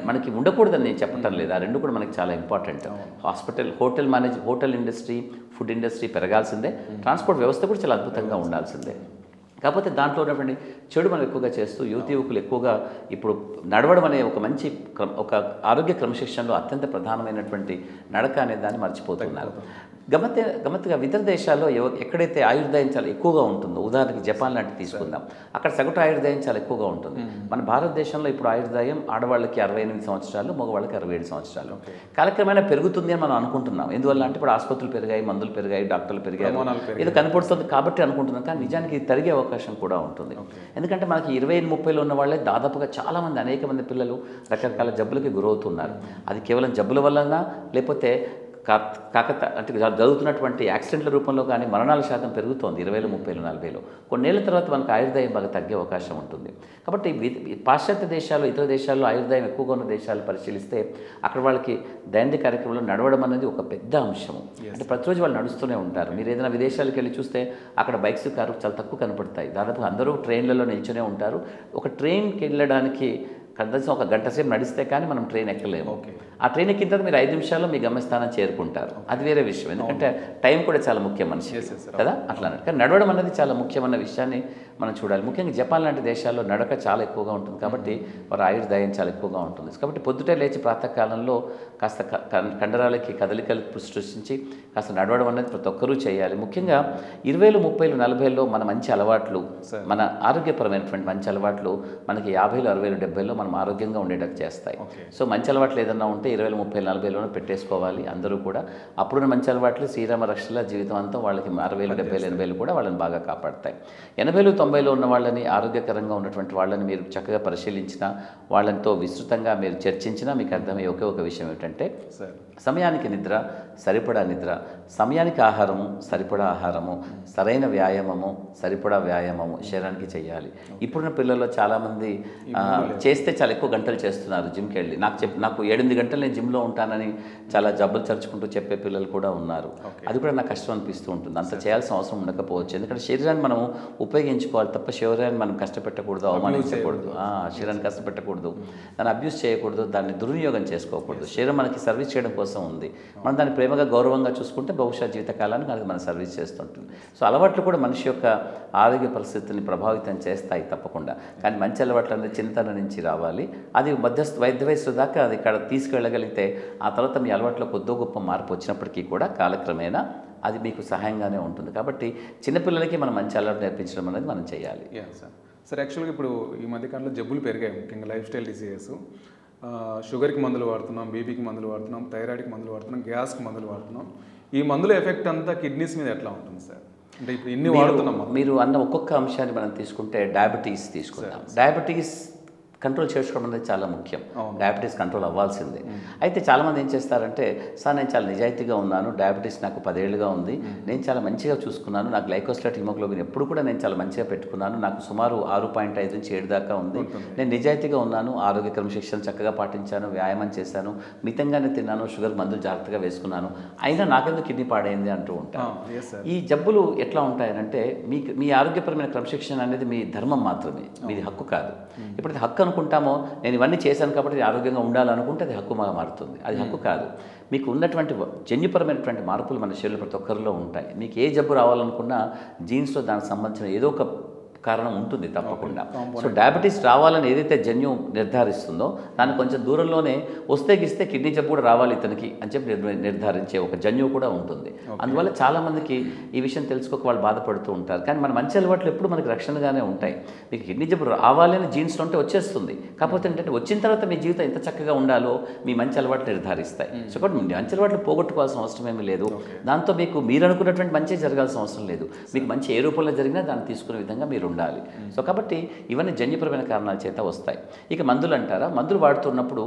మనకి ఉండకూడదని నేను చెప్పటం లేదు, ఆ 2 కూడా మనకి చాలా important. Hotel industry, food industry పెరగాల్సిందే, ట్రాన్స్పోర్ట్ వ్యవస్థ కూడా చాలా అద్భుతంగా ఉండాల్సిందే. కాకపోతే దాంట్లో ఉన్నటువంటి చెడు మనం ఎక్కువగా చేస్తూ, యువకులు ఎక్కువగా ఇప్పుడు నడవడం అనే ఒక ఆరోగ్య క్రమశిక్షణలో అత్యంత ప్రధానమైనటువంటి నడక అనే దాన్ని మర్చిపోతున్నారు. గమ్మత్తుగా ఇతర దేశాల్లో ఎక్కడైతే ఆయుర్దాయం చాలా ఎక్కువగా ఉంటుందో, ఉదాహరణకి జపాన్ లాంటి తీసుకుందాం, అక్కడ సగటు ఆయుర్దాయం చాలా ఎక్కువగా ఉంటుంది. మన భారతదేశంలో ఇప్పుడు ఆయుర్దాయం ఆడవాళ్ళకి 68 సంవత్సరాలు, మగవాళ్ళకి 67 సంవత్సరాలు. కాలక్రమేణా పెరుగుతుంది అని మనం అనుకుంటున్నాం. ఎందువల్ల అంటే ఇప్పుడు ఆసుపత్రులు పెరిగాయి, మందులు పెరిగాయి, డాక్టర్లు పెరిగాయి, ఇది కనపడుతుంది కాబట్టి అనుకుంటున్నాం. కానీ నిజానికి ఇది తరిగే అవకాశం కూడా ఉంటుంది. ఎందుకంటే మనకి 25-30లో ఉన్న వాళ్ళే దాదాపుగా చాలామంది, అనేక మంది పిల్లలు రకరకాల జబ్బులకి గురవుతున్నారు. అది కేవలం జబ్బుల వలన, లేకపోతే అంటే జరుగుతున్నటువంటి యాక్సిడెంట్ల రూపంలో కానీ మరణాల శాతం పెరుగుతోంది 20, 30, 40లో. కొన్నేళ్ల తర్వాత మనకు ఆయుర్దాయం బాగా తగ్గే అవకాశం ఉంటుంది. కాబట్టి పాశ్చాత్య దేశాలు, ఇతర దేశాల్లో ఆయుర్దాయం ఎక్కువగా ఉన్న దేశాలు పరిశీలిస్తే, అక్కడ వాళ్ళకి దైనందిక కార్యక్రమంలో నడవడం అనేది ఒక పెద్ద అంశము. అంటే ప్రతిరోజు వాళ్ళు నడుస్తూనే ఉంటారు. మీరు ఏదైనా విదేశాలకు వెళ్ళి చూస్తే అక్కడ బైక్స్, కారు చాలా తక్కువ కనపడతాయి. దాదాపు అందరూ ట్రైన్లలో నిల్చునే ఉంటారు. ఒక ట్రైన్కి వెళ్ళడానికి కనీసం ఒక గంట సేపు నడిస్తే కానీ మనం ట్రైన్ ఎక్కలేము. ఆ ట్రైన్ ఎక్కిన తర్వాత మీరు 5 నిమిషాల్లో మీ గమ్యస్థానం చేరుకుంటారు. అది వేరే విషయం, ఎందుకంటే టైం కూడా చాలా ముఖ్యం మనిషి కదా, అట్లా. కానీ నడవడం అనేది చాలా ముఖ్యమైన విషయాన్ని మనం చూడాలి. ముఖ్యంగా జపాన్ లాంటి దేశాల్లో నడక చాలా ఎక్కువగా ఉంటుంది. కాబట్టి వారి ఆయుర్దాయం చాలా ఎక్కువగా ఉంటుంది. కాబట్టి పొద్దుటే లేచి ప్రాతకాలంలో కాస్త కండరాలకి కదలికలు సృష్టించి కాస్త నడవడం అనేది ప్రతి ఒక్కరూ చేయాలి. ముఖ్యంగా 20, 30, 40లో మన మంచి అలవాట్లు, మన ఆరోగ్యపరమైనటువంటి మంచి అలవాట్లు మనకి 50, 60, 70లో మనం ఆరోగ్యంగా ఉండేటట్టు చేస్తాయి. సో మంచి అలవాట్లు ఏదన్నా ఉంటే 20, 30, 40లోనే పెట్టేసుకోవాలి అందరూ కూడా. అప్పుడున్న మంచి అలవాట్లు శ్రీరామ రక్షల జీవితం అంతా వాళ్ళకి 60, 70, 80 కూడా వాళ్ళని బాగా కాపాడతాయి. 80, 90లో ఉన్న వాళ్ళని, ఆరోగ్యకరంగా ఉన్నటువంటి వాళ్ళని మీరు చక్కగా పరిశీలించినా, వాళ్ళతో విస్తృతంగా మీరు చర్చించినా మీకు అర్థమయ్యే ఒకే ఒక విషయం ఏమిటంటే, సమయానికి నిద్ర, సరిపడా నిద్ర, సమయానికి ఆహారము, సరిపడా ఆహారము, సరైన వ్యాయామము, సరిపడా వ్యాయామము శరీరానికి చేయాలి. ఇప్పుడున్న పిల్లల్లో చాలామంది చేస్తే చాలా ఎక్కువ గంటలు చేస్తున్నారు జిమ్కి వెళ్ళి. నాకు 7-8 గంటలు నేను జిమ్లో ఉంటానని చాలా జబ్బులు చరుచుకుంటూ చెప్పే పిల్లలు కూడా ఉన్నారు. అది కూడా నాకు కష్టం అనిపిస్తూ ఉంటుంది. అంత చేయాల్సిన అవసరం ఉండకపోవచ్చు. ఎందుకంటే శరీరాన్ని మనం ఉపయోగించుకోవాలి తప్ప శరీరాన్ని మనం కష్టపెట్టకూడదు, అవమానించకూడదు, శరీరాన్ని కష్టపెట్టకూడదు, దాన్ని అబ్యూస్ చేయకూడదు, దాన్ని దుర్వినియోగం చేసుకోకూడదు. శరీరం మనకి సర్వీస్ చేయడం కోసం ఉంది. మనం దాన్ని ప్రేమగా గౌరవంగా చూసుకుంటే బహుశా జీవితకాలానికి అది మన సర్వీస్ చేస్తుంటుంది. సో అలవాట్లు కూడా మనిషి యొక్క ఆరోగ్య పరిస్థితిని ప్రభావితం చేస్తాయి తప్పకుండా. కానీ మంచి అలవాట్లు అనేది చిన్నతనం నుంచి రావాలి. అది వైద్య వయస్సు దాకా అది ఇక్కడ తీసుకెళ్ళగలిగితే ఆ తర్వాత మీ అలవాట్లో కొద్దో గొప్ప మార్పు వచ్చినప్పటికీ కూడా కాలక్రమేణా అది మీకు సహాయంగానే ఉంటుంది. కాబట్టి చిన్నపిల్లలకి మనం మంచి అలవాటు నేర్పించడం అనేది మనం చేయాలి. సార్ యాక్చువల్గా ఇప్పుడు ఈ మధ్యకాలంలో జబ్బులు పెరిగాయి, ముఖ్యంగా లైఫ్ స్టైల్ డిసీజెస్. షుగర్కి మందులు వాడుతున్నాం, బీపీకి మందులు వాడుతున్నాం, థైరాయిడ్కి మందులు వాడుతున్నాం, గ్యాస్కి మందులు వాడుతున్నాం. ఈ మందుల ఎఫెక్ట్ అంతా కిడ్నీస్ మీద ఎట్లా ఉంటుంది సార్? అంటే ఇప్పుడు ఇన్ని వాడుతున్నాం. మీరు అన్న ఒక్కొక్క అంశాన్ని మనం తీసుకుంటే డయాబెటీస్ తీసుకుంటాం. డయాబెటీస్ కంట్రోల్ చేసుకోవడం అనేది చాలా ముఖ్యం. డయాబెటీస్ కంట్రోల్ అవ్వాల్సిందే. అయితే చాలామంది ఏం చేస్తారంటే, సార్ నేను చాలా నిజాయితీగా ఉన్నాను, డయాబెటీస్ నాకు 10 ఏళ్ళుగా ఉంది, నేను చాలా మంచిగా చూసుకున్నాను, నాకు గ్లైకోసిలేట్ హిమోగ్లోబిన్ ఎప్పుడు కూడా నేను చాలా మంచిగా పెట్టుకున్నాను, నాకు సుమారు 6.5 నుంచి 7 దాకా ఉంది, నేను నిజాయితీగా ఉన్నాను, ఆరోగ్య క్రమశిక్షణ చక్కగా పాటించాను, వ్యాయామం చేశాను, మితంగానే తిన్నాను, షుగర్ మందులు జాగ్రత్తగా వేసుకున్నాను, అయినా నాకెందుకు కిడ్నీ పాడైంది అంటూ ఉంటాను. ఈ జబ్బులు ఎట్లా ఉంటాయనంటే, మీ ఆరోగ్యపరమైన క్రమశిక్షణ అనేది మీ ధర్మం మాత్రమే, మీది హక్కు కాదు. ఇప్పుడు హక్కు అనుకుంటామో, నేను ఇవన్నీ చేశాను కాబట్టి ఆరోగ్యంగా ఉండాలనుకుంటే అది హక్కుగా మారుతుంది. అది హక్కు కాదు. మీకు ఉన్నటువంటి జన్యుపరమైనటువంటి మార్పులు మన శరీరంలో ప్రతి ఒక్కరిలో ఉంటాయి. మీకు ఏ జబ్బు రావాలనుకున్నా జీన్స్లో దానికి సంబంధించిన ఏదో ఒక కారణం ఉంటుంది తప్పకుండా. సో డయాబెటీస్ రావాలని ఏదైతే జన్యు నిర్ధారిస్తుందో దాన్ని కొంచెం దూరంలోనే వస్తే గిస్తే కిడ్నీ జబ్బు కూడా రావాలి ఇతనికి అని చెప్పి నిర్ధారించే ఒక జన్యువు కూడా ఉంటుంది. అందువల్ల చాలామందికి ఈ విషయం తెలుసుకోక వాళ్ళు బాధపడుతూ ఉంటారు. కానీ మన మంచి అలవాట్లు ఎప్పుడు మనకి రక్షణగానే ఉంటాయి. మీకు కిడ్నీ జబ్బు రావాలని జీన్స్లో ఉంటే వచ్చేస్తుంది. కాకపోతే ఏంటంటే వచ్చిన తర్వాత మీ జీవితం ఎంత చక్కగా ఉండాలో మీ మంచి అలవాట్లు నిర్ధారిస్తాయి. సో కాబట్టి మంచి అలవాట్లు పోగొట్టుకోవాల్సిన అవసరం ఏమీ లేదు. దాంతో మీకు మీరు అనుకున్నటువంటి మంచి జరగాల్సిన అవసరం లేదు. మీకు మంచి ఏ రూపంలో జరిగినా దాన్ని తీసుకునే విధంగా మీరు ఉండాలి. సో కాబట్టి ఇవన్నీ జన్యుపరమైన కారణాల చేత వస్తాయి. ఇక మందులు అంటారా, మందులు వాడుతున్నప్పుడు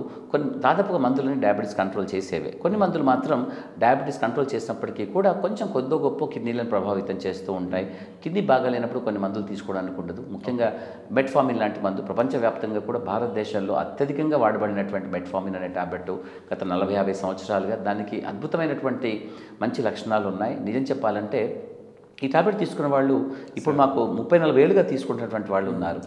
దాదాపుగా మందులని డయాబెటీస్ కంట్రోల్ చేసేవే. కొన్ని మందులు మాత్రం డయాబెటీస్ కంట్రోల్ చేసినప్పటికీ కూడా కొంచెం కొద్దో గొప్ప కిడ్నీలను ప్రభావితం చేస్తూ ఉంటాయి. కిడ్నీ బాగాలేనప్పుడు కొన్ని మందులు తీసుకోవడానికి ఉండదు. ముఖ్యంగా మెట్ఫార్మిన్ లాంటి మందు ప్రపంచవ్యాప్తంగా కూడా భారతదేశంలో అత్యధికంగా వాడబడినటువంటి మెట్ఫార్మిన్ అనే టాబ్లెట్ గత 40-50 సంవత్సరాలుగా దానికి అద్భుతమైనటువంటి మంచి లక్షణాలు ఉన్నాయి. నిజం చెప్పాలంటే ఈ టాబ్లెట్ తీసుకున్న వాళ్ళు ఇప్పుడు మాకు 30-40 ఏళ్ళుగా తీసుకుంటున్నటువంటి వాళ్ళు ఉన్నారు.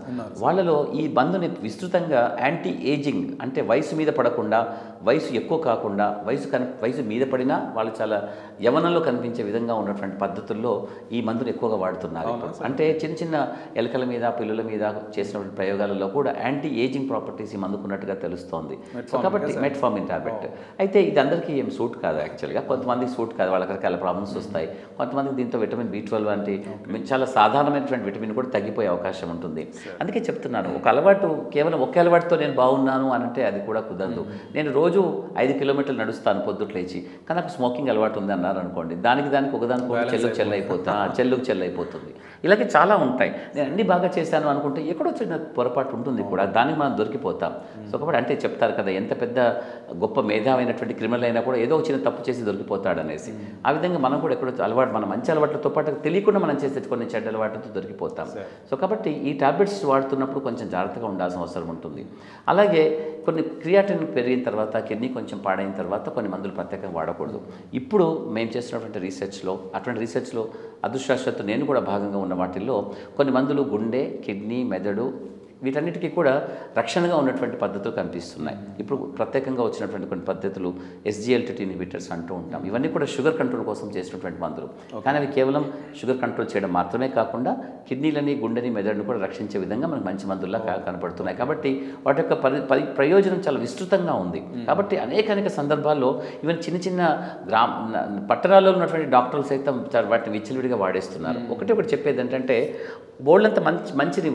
వాళ్ళలో ఈ మందుని విస్తృతంగా యాంటీ ఏజింగ్ అంటే వయసు మీద పడకుండా, వయసు ఎక్కువ కాకుండా, వయసు మీద పడినా వాళ్ళు చాలా యవనంలో కనిపించే విధంగా ఉన్నటువంటి పద్ధతుల్లో ఈ మందుని ఎక్కువగా వాడుతున్నారు. అంటే చిన్న చిన్న ఎలకల మీద, పిల్లుల మీద చేసినటువంటి ప్రయోగాలలో కూడా యాంటీ ఏజింగ్ ప్రాపర్టీస్ ఈ మందుకున్నట్టుగా తెలుస్తోంది. సో కాబట్టి మెట్ఫార్మిన్ టాబ్లెట్ అయితే ఇది అందరికీ ఏం సూట్ కాదు. యాక్చువల్గా కొంతమందికి సూట్ కాదు, వాళ్ళకి రకరకాల ప్రాబ్లమ్స్ వస్తాయి. కొంతమందికి దీంతో విటమిన్ B12 వంటి చాలా సాధారణమైనటువంటి విటమిన్ కూడా తగ్గిపోయే అవకాశం ఉంటుంది. అందుకే చెప్తున్నాను, ఒక అలవాటు కేవలం ఒకే అలవాటుతో నేను బాగున్నాను అంటే అది కూడా కుదరదు. నేను రోజు 5 కిలోమీటర్లు నడుస్తాను పొద్దుట లేచి, కానీ నాకు స్మోకింగ్ అలవాటు ఉంది అన్నారు అనుకోండి, దానికి ఒకదానికి చెల్లుకు చెల్లైపోతుంది. ఇలాగే చాలా ఉంటాయి. నేను అన్ని బాగా చేశాను అనుకుంటే ఎక్కడో చిన్న పొరపాటు ఉంటుంది కూడా, దానికి మనం దొరికిపోతాం. సో కాబట్టి అంటే చెప్తారు కదా, ఎంత పెద్ద గొప్ప మేధావైనటువంటి క్రిమినల్ అయినా కూడా ఏదో చిన్న తప్పు చేసి దొరికిపోతాడు అనేసి. ఆ విధంగా మనం కూడా ఎక్కడో అలవాటు, మన మంచి అలవాట్లతో పాటు తెలియకుండా మనం చేసే కొన్ని చెడ్డ అలవాట్లతో దొరికిపోతాం. సో కాబట్టి ఈ టాబ్లెట్స్ వాడుతున్నప్పుడు కొంచెం జాగ్రత్తగా ఉండాల్సిన అవసరం ఉంటుంది. అలాగే కొన్ని క్రియాటిన్ పెరిగిన తర్వాత, కిడ్నీ కొంచెం పాడైన తర్వాత కొన్ని మందులు ప్రత్యేకంగా వాడకూడదు. ఇప్పుడు మేము చేస్తున్నటువంటి అటువంటి రీసెర్చ్లో అదృష్టవశాత్తు నేను కూడా భాగంగా ఉన్న వాటిల్లో కొన్ని మందులు గుండె, కిడ్నీ, మెదడు వీటన్నిటికీ కూడా రక్షణగా ఉన్నటువంటి పద్ధతులు కనిపిస్తున్నాయి. ఇప్పుడు ప్రత్యేకంగా వచ్చినటువంటి కొన్ని పద్ధతులు SGLT2 ఇన్హిబిటర్స్ అంటూ ఉంటాం. ఇవన్నీ కూడా షుగర్ కంట్రోల్ కోసం చేసినటువంటి మందులు. కానీ అవి కేవలం షుగర్ కంట్రోల్ చేయడం మాత్రమే కాకుండా కిడ్నీలని, గుండెని, మెదడుని కూడా రక్షించే విధంగా మనకు మంచి మందుల్లా కనపడుతున్నాయి. కాబట్టి వాటి యొక్క ప్రయోజనం చాలా విస్తృతంగా ఉంది. కాబట్టి అనేక సందర్భాల్లో ఈవెన్ చిన్న పట్టణాల్లో ఉన్నటువంటి డాక్టర్లు సైతం వాటిని విచ్చలవిడిగా వాడేస్తున్నారు. ఒకటి చెప్పేది ఏంటంటే, బోల్డంత మంచిని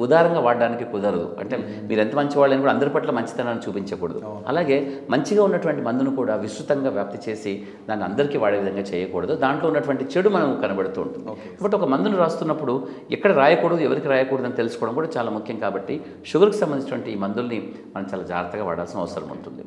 ఉదారంగా వాడడానికి కుదరదు. అంటే మీరు ఎంత మంచి వాళ్ళని కూడా అందరి పట్ల మంచితనాన్ని చూపించకూడదు. అలాగే మంచిగా ఉన్నటువంటి మందును కూడా విస్తృతంగా వ్యాప్తి చేసి దాన్ని అందరికీ వాడే విధంగా చేయకూడదు. దాంట్లో ఉన్నటువంటి చెడు మనం కనబడుతూ ఉంటుంది. కాబట్టి ఒక మందును రాస్తున్నప్పుడు ఎక్కడ రాయకూడదు, ఎవరికి రాయకూడదు అని తెలుసుకోవడం కూడా చాలా ముఖ్యం. కాబట్టి షుగర్కి సంబంధించినటువంటి ఈ మందుల్ని మనం చాలా జాగ్రత్తగా వాడాల్సిన అవసరం ఉంటుంది.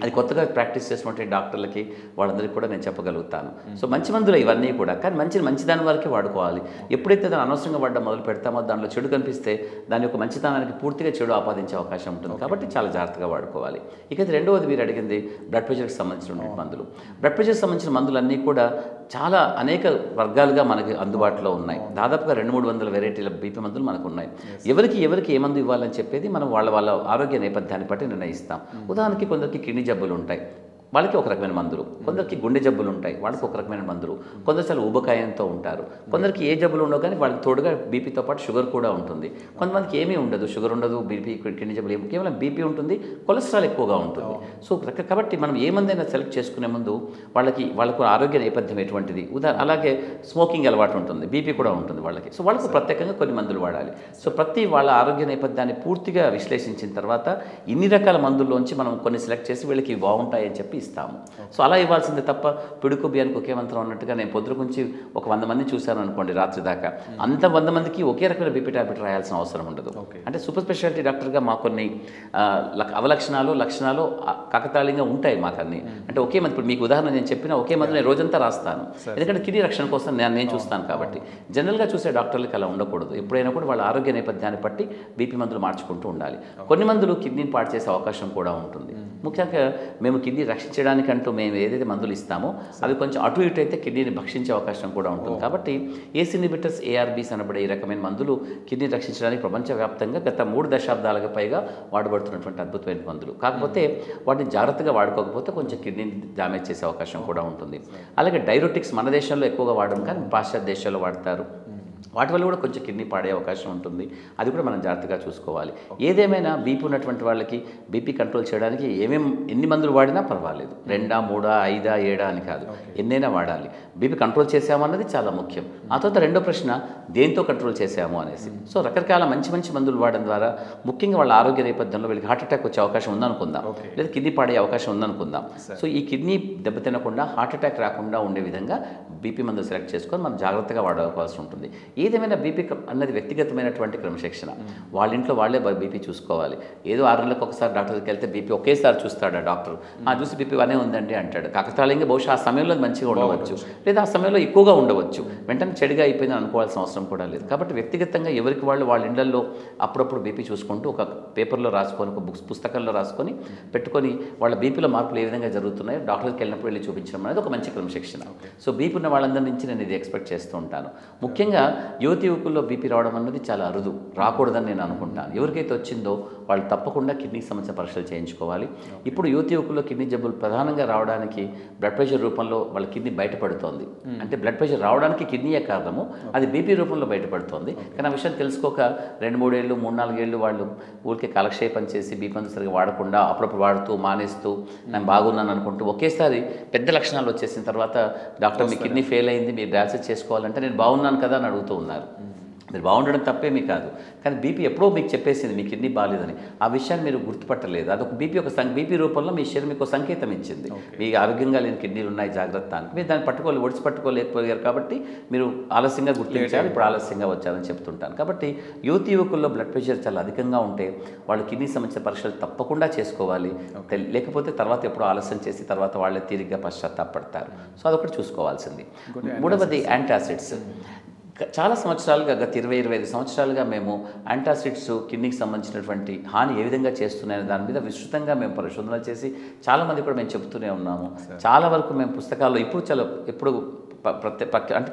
అది కొత్తగా ప్రాక్టీస్ చేసినటువంటి డాక్టర్లకి వాళ్ళందరికీ కూడా నేను చెప్పగలుగుతాను. సో మంచి మందులు ఇవన్నీ కూడా, కానీ మంచిదాని వరకే వాడుకోవాలి. ఎప్పుడైతే దాన్ని అనవసరంగా వాడడం మొదలు పెడతామో దానిలో చెడు కనిపిస్తే దాని యొక్క మంచితనానికి పూర్తిగా చెడు ఆపాదించే అవకాశం ఉంటుంది. కాబట్టి చాలా జాగ్రత్తగా వాడుకోవాలి. ఇక రెండవది మీరు అడిగింది బ్లడ్ ప్రెషర్కి సంబంధించిన మందులు. బ్లడ్ ప్రెషర్కి సంబంధించిన మందులన్నీ కూడా చాలా అనేక వర్గాలుగా మనకి అందుబాటులో ఉన్నాయి. దాదాపుగా 200-300 వెరైటీల బీపీ మందులు మనకు ఉన్నాయి. ఎవరికి ఏ మందు ఇవ్వాలని చెప్పేది మనం వాళ్ళ ఆరోగ్య నేపథ్యాన్ని బట్టి నిర్ణయిస్తాం. ఉదాహరణకి కొందరికి కిడ్నీ జబ్బులు ఉంటాయి, వాళ్ళకి ఒక రకమైన మందులు. కొందరికి గుండె జబ్బులు ఉంటాయి, వాళ్ళకి ఒక రకమైన మందులు. కొందరు చాలా ఊబకాయంతో ఉంటారు. కొందరికి ఏ జబ్బులు ఉండవు, కానీ వాళ్ళకి తోడుగా బీపీతో పాటు షుగర్ కూడా ఉంటుంది. కొంతమందికి ఏమీ ఉండదు, షుగర్ ఉండదు, బీపీ కిడ్నీ జబ్బులు, కేవలం బీపీ ఉంటుంది, కొలెస్ట్రాల్ ఎక్కువగా ఉంటుంది. సో కాబట్టి మనం ఏ మందైనా సెలెక్ట్ చేసుకునే ముందు వాళ్ళకు ఆరోగ్య నేపథ్యం ఎటువంటిది, అలాగే స్మోకింగ్ అలవాటు ఉంటుంది, బీపీ కూడా ఉంటుంది వాళ్ళకి. సో వాళ్ళకు ప్రత్యేకంగా కొన్ని మందులు వాడాలి. సో వాళ్ళ ఆరోగ్య నేపథ్యాన్ని పూర్తిగా విశ్లేషించిన తర్వాత ఇన్ని రకాల మందుల్లోంచి మనం కొన్ని సెలెక్ట్ చేసి వీళ్ళకి బాగుంటాయని చెప్పి ఇస్తాము. సో అలా ఇవ్వాల్సిందే తప్ప పిడుకు బియ్యానికి ఒకే మంత్రం అన్నట్టుగా నేను పొద్దు నుంచి ఒక 100 మంది చూశాను అనుకోండి రాత్రి దాకా, అంత 100 మందికి ఒకే రకమైన బీపీ టాబ్లెట్ రాయాల్సిన అవసరం ఉండదు. అంటే సూపర్ స్పెషాలిటీ డాక్టర్గా మాకు కొన్ని లక్షణాలు కాకతాళీయంగా ఉంటాయి మాకన్నీ. అంటే ఒకే మంది, ఇప్పుడు మీకు ఉదాహరణ నేను చెప్పిన ఒకే మందు నేను రోజంతా రాస్తాను, ఎందుకంటే కిడ్నీ రక్షణ కోసం నేను చూస్తాను కాబట్టి. జనరల్గా చూసే డాక్టర్లకి అలా ఉండకూడదు. ఎప్పుడైనా కూడా వాళ్ళ ఆరోగ్య నేపథ్యాన్ని బట్టి బీపీ మందులు మార్చుకుంటూ ఉండాలి. కొన్ని మందులు కిడ్నీని పాడు చేసే అవకాశం కూడా ఉంటుంది. ముఖ్యంగా మేము కిడ్నీ రక్షించడానికంటూ మేము ఏదైతే మందులు ఇస్తామో అవి కొంచెం అటు ఇటు అయితే కిడ్నీని భక్షించే అవకాశం కూడా ఉంటుంది. కాబట్టి ఏసీ ఇన్హిబిటర్స్, ఏఆర్బీస్ అనబడే ఈ రకమైన మందులు కిడ్నీ రక్షించడానికి ప్రపంచవ్యాప్తంగా గత 3 దశాబ్దాలకు పైగా వాడబడుతున్నటువంటి అద్భుతమైన మందులు. కాకపోతే వాటిని జాగ్రత్తగా వాడుకోకపోతే కొంచెం కిడ్నీని డ్యామేజ్ చేసే అవకాశం కూడా ఉంటుంది. అలాగే డైరోటిక్స్ మన దేశంలో ఎక్కువగా వాడడం, కానీ పాశ్చాత్య దేశాల్లో వాడతారు. వాటి వల్ల కూడా కొంచెం కిడ్నీ పాడే అవకాశం ఉంటుంది. అది కూడా మనం జాగ్రత్తగా చూసుకోవాలి. ఏదేమైనా బీపీ ఉన్నటువంటి వాళ్ళకి బీపీ కంట్రోల్ చేయడానికి ఎన్ని మందులు వాడినా పర్వాలేదు. 2, 3, 5, 7 అని కాదు, ఎన్నైనా వాడాలి. బీపీ కంట్రోల్ చేసామన్నది చాలా ముఖ్యం. ఆ తర్వాత రెండో ప్రశ్న, దేంతో కంట్రోల్ చేసాము అనేసి. సో రకరకాల మంచి మందులు వాడడం ద్వారా ముఖ్యంగా వాళ్ళ ఆరోగ్య నేపథ్యంలో వీళ్ళకి హార్ట్ అటాక్ వచ్చే అవకాశం ఉందనుకుందాం, లేదా కిడ్నీ పాడే అవకాశం ఉందనుకుందాం. సో ఈ కిడ్నీ దెబ్బతినకుండా, హార్ట్ అటాక్ రాకుండా ఉండే విధంగా బీపీ మందులు సెలెక్ట్ చేసుకొని మనం జాగ్రత్తగా వాడుకోవాల్సి ఉంటుంది. ఏదేమైనా బీపీ అన్నది వ్యక్తిగతమైనటువంటి క్రమశిక్షణ. వాళ్ళ ఇంట్లో వాళ్ళే బీపీ చూసుకోవాలి. ఏదో 6 నెలలకు ఒకసారి డాక్టర్ దగ్గరికి వెళ్తే బీపీ ఒకేసారి చూస్తాడు ఆ డాక్టర్. చూసి బీపీ అనే ఉందండి అంటాడు. కాకతాళీయంగా బహుశా ఆ సమయంలో మంచిగా ఉండవచ్చు, లేదా ఆ సమయంలో ఎక్కువగా ఉండవచ్చు. వెంటనే చెడుగా అయిపోయిందని అనుకోవాల్సిన అవసరం కూడా లేదు. కాబట్టి వ్యక్తిగతంగా ఎవరికి వాళ్ళ ఇళ్లలో అప్పుడప్పుడు బీపీ చూసుకుంటూ ఒక పేపర్లో రాసుకొని, ఒక పుస్తకంలో రాసుకొని పెట్టుకొని వాళ్ళ బీపీలో మార్పులు ఏ విధంగా జరుగుతున్నాయో డాక్టర్కి వెళ్ళినప్పుడు వెళ్ళి చూపించడం అనేది ఒక మంచి క్రమశిక్షణ. సో బీపీ ఉన్న వాళ్ళందరి నుంచి నేను ఇది ఎక్స్పెక్ట్ చేస్తూ ఉంటాను. ముఖ్యంగా యువకుల్లో బీపీ రావడం అన్నది చాలా అరుదు, రాకూడదని నేను అనుకుంటాను. ఎవరికైతే వచ్చిందో వాళ్ళు తప్పకుండా కిడ్నీకి సంబంధించిన పరీక్షలు చేయించుకోవాలి. ఇప్పుడు యువకుల్లో కిడ్నీ జబ్బులు ప్రధానంగా రావడానికి బ్లడ్ ప్రెషర్ రూపంలో వాళ్ళ కిడ్నీ బయటపడుతోంది. అంటే బ్లడ్ ప్రెషర్ రావడానికి కిడ్నీయే కారణము, అది బీపీ రూపంలో బయటపడుతోంది. కానీ ఆ విషయం తెలుసుకోక 2-3 ఏళ్ళు 3-4 ఏళ్ళు వాళ్ళు ఊరికే కాలక్షేపం చేసి బీపీ మందు సరిగా వాడకుండా అప్పుడప్పుడు వాడుతూ మానేస్తూ నేను బాగున్నాను అనుకుంటూ ఒకేసారి పెద్ద లక్షణాలు వచ్చేసిన తర్వాత డాక్టర్ మీ కిడ్నీ ఫెయిల్ అయింది, మీరు డయాలసిస్ చేసుకోవాలంటే నేను బాగున్నాను కదా అని అడుగుతూ ఉన్నారు. మీరు బాగుండడం తప్పేమీ కాదు, కానీ బీపీ ఎప్పుడో మీకు చెప్పేసింది మీ కిడ్నీ బాగాలేదని. ఆ విషయాన్ని మీరు గుర్తుపట్టలేదు. అదొక బీపీ రూపంలో మీ శరీరం మీకు సంకేతం ఇచ్చింది, మీకు ఆరోగ్యంగా లేని కిడ్నీలు ఉన్నాయి జాగ్రత్త అని. మీరు దాన్ని ఒడిచి పట్టుకోలేకపోయారు కాబట్టి మీరు ఆలస్యంగా గుర్తించారు, ఇప్పుడు ఆలస్యంగా వచ్చారని చెప్తుంటాను. కాబట్టి యువకుల్లో బ్లడ్ ప్రెషర్ చాలా అధికంగా ఉంటే వాళ్ళు కిడ్నీ సంబంధించిన పరీక్షలు తప్పకుండా చేసుకోవాలి. లేకపోతే తర్వాత ఎప్పుడో ఆలస్యం చేసి తర్వాత వాళ్ళే తీరిగ్గా పశ్చాత్తాపడతారు. సో అదొకటి చూసుకోవాల్సింది. మూడవది యాంటాసిడ్స్. చాలా సంవత్సరాలుగా, గత 20-25 సంవత్సరాలుగా మేము యాంటాసిడ్స్ కిడ్నీకి సంబంధించినటువంటి హాని ఏ విధంగా చేస్తున్నాయనే దాని మీద విస్తృతంగా మేము పరిశోధనలు చేసి చాలామంది కూడా మేము చెబుతూనే ఉన్నాము. చాలా వరకు మేము పుస్తకాల్లో ఇప్పుడు అంటే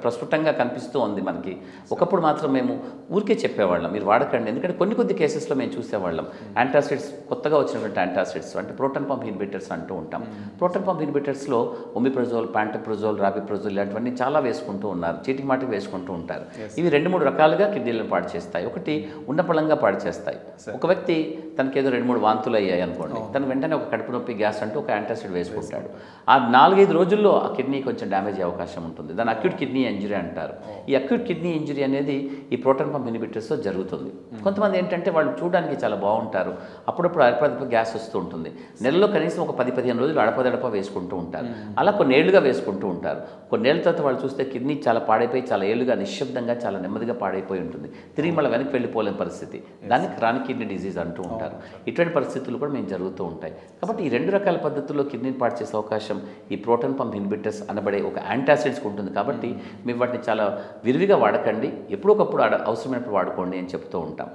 ప్రస్ఫుటంగా కనిపిస్తూ ఉంది మనకి. ఒకప్పుడు మాత్రం మేము ఊరికే చెప్పేవాళ్ళం మీరు వాడకండి, ఎందుకంటే కొన్ని కేసెస్లో మేము చూసేవాళ్ళం యాంటాసిడ్స్, కొత్తగా వచ్చినటువంటి యాంటాసిడ్స్ అంటే ప్రోటాన్ పంప్ ఇన్హిబిటర్స్ అంటూ ఉంటాం. ప్రోటాన్ పంప్ ఇన్హిబిటర్స్లో ఒమిప్రజోల్, ప్యాంటప్రజోల్, రాబిప్రజోల్ ఇలాంటివన్నీ చాలా వేసుకుంటూ ఉన్నారు, చీటికి మాటికి వేసుకుంటూ ఉంటారు. ఇవి 2-3 రకాలుగా కిడ్నీలను పాడు చేస్తాయి. ఒకటి ఉన్నపళంగా పాడు చేస్తాయి. ఒక వ్యక్తి తనకేదో 2-3 వాంతులు అయ్యాయి అనుకోండి, తను వెంటనే ఒక కడుపు నొప్పి, గ్యాస్ అంటూ ఒక యాంటాసిడ్ వేసుకుంటాడు. ఆ 4-5 రోజుల్లో ఆ కిడ్నీ కొంచెం డ్యామేజ్ అయ్యే అవకాశం ఉంటుంది. దాన్ని అక్యూట్ కిడ్నీ ఇంజరీ అంటారు. ఈ అక్యూట్ కిడ్నీ ఇంజరీ అనేది ఈ ప్రోటాన్ పంప్ ఇన్హిబిటర్స్తో జరుగుతుంది. కొంతమంది ఏంటంటే వాళ్ళు చూడడానికి చాలా బాగుంటారు, అప్పుడప్పుడు అడపదడప గ్యాస్ వస్తూ ఉంటుంది. నెలలో కనీసం ఒక 10-15 రోజులు అడపదడప వేసుకుంటూ ఉంటారు. అలా కొన్నేళ్లుగా వేసుకుంటూ ఉంటారు. కొన్నేళ్ల తర్వాత వాళ్ళు చూస్తే కిడ్నీ చాలా పాడైపోయి చాలా ఏళ్ళుగా నిశ్శబ్దంగా చాలా నెమ్మదిగా పాడైపోయి ఉంటుంది. తిరిగి మళ్ళీ వెనక్కి వెళ్ళిపోలేని పరిస్థితి. దాన్ని క్రానిక్ కిడ్నీ డిజీజ్ అంటూ ఉంటారు. ఉంటారు. ఇటువంటి పరిస్థితులు కూడా మేము జరుగుతూ ఉంటాయి. కాబట్టి ఈ 2 రకాల పద్ధతుల్లో కిడ్నీని పాడు చేసే అవకాశం ఈ ప్రోటాన్ పంప్ ఇన్హిబిటర్స్ అనబడే ఒక యాంటాసిడ్స్కి ఉంటుంది. కాబట్టి మేము వాటిని చాలా విరివిగా వాడకండి, ఎప్పుడొకప్పుడు అవసరమైనప్పుడు వాడుకోండి అని చెప్తూ ఉంటాం.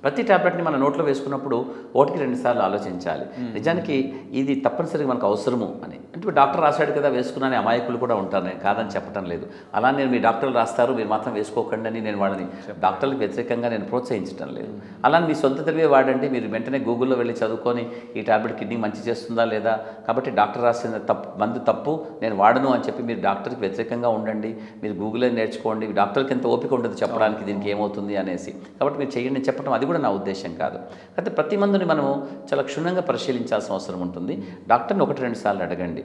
ప్రతి ట్యాబ్లెట్ని మన నోట్లో వేసుకున్నప్పుడు 1-2 సార్లు ఆలోచించాలి. నిజానికి ఇది తప్పనిసరిగా మనకు అవసరము అని. అంటే డాక్టర్ రాశాడు కదా వేసుకున్నానే అమాయకులు కూడా ఉంటారు, నేను కాదని చెప్పడం లేదు. అలా నేను మీ డాక్టర్లు రాస్తారు మీరు మాత్రం వేసుకోకండి అని నేను వాళ్ళని డాక్టర్లకు వ్యతిరేకంగా నేను ప్రోత్సహించడం లేదు. అలా మీ సొంత తెలివే వాడండి. మీరు వెంటనే గూగుల్లో వెళ్ళి చదువుకొని ఈ ట్యాబ్లెట్ కిడ్నీ మంచి చేస్తుందా లేదా, కాబట్టి డాక్టర్ రాసిన మందు తప్పు నేను వాడను అని చెప్పి మీరు డాక్టర్కి వ్యతిరేకంగా ఉండండి. మీరు గూగుల్లో నేర్చుకోండి. డాక్టర్కి ఎంత ఓపిక ఉండదు చెప్పడానికి దీనికి ఏమవుతుంది అనేసి. కాబట్టి మీరు చేయండి చెప్పడం అది కూడా నా ఉద్దేశం కాదు. అయితే ప్రతి మందుని మనము చాలా క్షుణ్ణంగా పరిశీలించాల్సిన అవసరం ఉంటుంది. డాక్టర్ని 1-2 సార్లు అడగండి,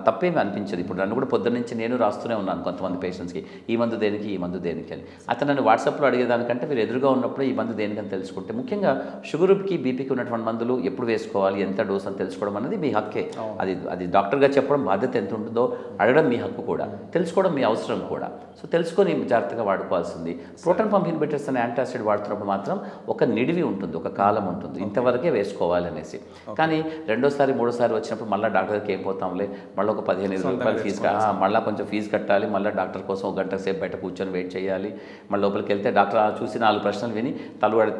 తప్పేమీ అనిపించదు. ఇప్పుడు నన్ను కూడా పొద్దున్న నుంచి నేను రాస్తూనే ఉన్నాను కొంతమంది పేషెంట్స్కి, ఈ మందు దేనికి ఈ మందు దేనికి అని. అతను నన్ను వాట్సాప్లో అడిగేదానికంటే మీరు ఎదురుగా ఉన్నప్పుడు ఈ మందు దేనికని తెలుసుకుంటే, ముఖ్యంగా షుగర్కి బీపీకి ఉన్నటువంటి మందులు ఎప్పుడు వేసుకోవాలి ఎంత డోస్ అని తెలుసుకోవడం అనేది మీ హక్కే. అది డాక్టర్గా చెప్పడం బాధ్యత ఎంత ఉంటుందో అడగడం మీ హక్కు కూడా, తెలుసుకోవడం మీ అవసరం కూడా. సో తెలుసుకొని జాగ్రత్తగా వాడుకోవాల్సింది. ప్రోటాన్ పంప్ ఇన్హిబిటర్స్ అనే యాంటాసిడ్ వాడుతున్నప్పుడు మాత్రం ఒక నిడివి ఉంటుంది, ఒక కాలం ఉంటుంది, ఇంతవరకే వేసుకోవాలి అనేసి. కానీ 2వ-3వ సారి వచ్చినప్పుడు మళ్ళీ డాక్టర్ దగ్గరికి ఏం పోతాంలే, మళ్ళీ ఒక 15,000 రూపాయలు ఫీజు, మళ్ళీ కొంచెం ఫీజు కట్టాలి, మళ్ళీ డాక్టర్ కోసం 1 గంట సేపు బయట కూర్చొని వెయిట్ చేయాలి. మళ్ళీ లోపలికి వెళ్తే డాక్టర్ చూసి 4 ప్రశ్నలు విని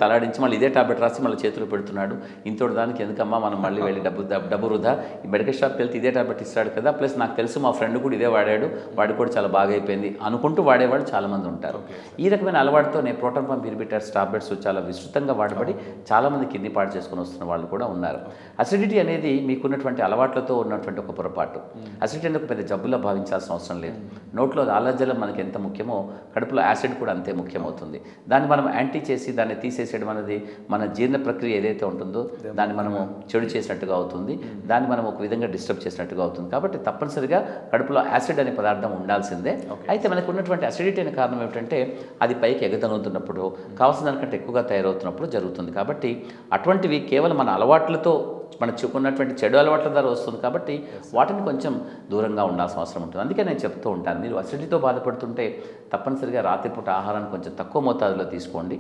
తలాడించి మళ్ళీ ఇదే టాబ్లెట్ రాసి మళ్ళీ చేతులు పెడుతున్నాడు. ఇంతటి దానికి ఎందుకమ్మా మనం మళ్ళీ వెళ్ళి డబ్బు వృధా, ఈ మెడికల్ షాప్కి వెళ్తే ఇదే టాబ్లెట్ ఇస్తాడు కదా, ప్లస్ నాకు తెలుసు మా ఫ్రెండ్ కూడా ఇదే వాడాడు, వాడి కూడా చాలా బాగా అయిపోయింది అనుకుంటూ వాడేవాడు చాలామంది ఉంటారు. ఈ రకమైన అలవాటుతో నేను ప్రోటాన్ పంప్ ఇన్హిబిటర్స్ టాబ్లెట్స్ చాలా విస్తృతంగా వాడబడి చాలామంది కిడ్నీ పాడు చేసుకుని వస్తున్న వాళ్ళు కూడా ఉన్నారు. అసిడిటీ అనేది మీకున్నటువంటి అలవాట్లతో ఉన్నటువంటి ఒక పొరపాటు. అసిడిటీ అనేది ఒక పెద్ద జబ్బులా భావించాల్సిన అవసరం లేదు. నోట్లో లాలాజలం మనకి ఎంత ముఖ్యమో కడుపులో యాసిడ్ కూడా అంతే ముఖ్యమవుతుంది. దాన్ని మనం యాంటీ చేసి దాన్ని తీసేసేయడం అనేది మన జీర్ణ ప్రక్రియ ఏదైతే ఉంటుందో దాన్ని మనము చెడు చేసినట్టుగా అవుతుంది, దాన్ని మనం ఒక విధంగా డిస్టర్బ్ చేసినట్టుగా అవుతుంది. కాబట్టి తప్పనిసరిగా కడుపులో యాసిడ్ అనే పదార్థం ఉండాల్సిందే. అయితే మనకు ఉన్నటువంటి అసిడిటీ అనే కారణం ఏమిటంటే అది పైకి ఎగదనుతున్నప్పుడు కావాల్సిన దానికంటే ఎక్కువగా తయారవుతున్నప్పుడు జరుగుతుంది. కాబట్టి అటువంటివి కేవలం మన అలవాట్లతో మనకు చెప్పుకున్నటువంటి చెడు అలవాట్ల ద్వారా వస్తుంది. కాబట్టి వాటిని కొంచెం దూరంగా ఉండాల్సిన అవసరం ఉంటుంది. అందుకే నేను చెప్తూ ఉంటాను, మీరు అసిడిటీతో బాధపడుతుంటే తప్పనిసరిగా రాత్రిపూట ఆహారాన్ని కొంచెం తక్కువ మోతాదులో తీసుకోండి,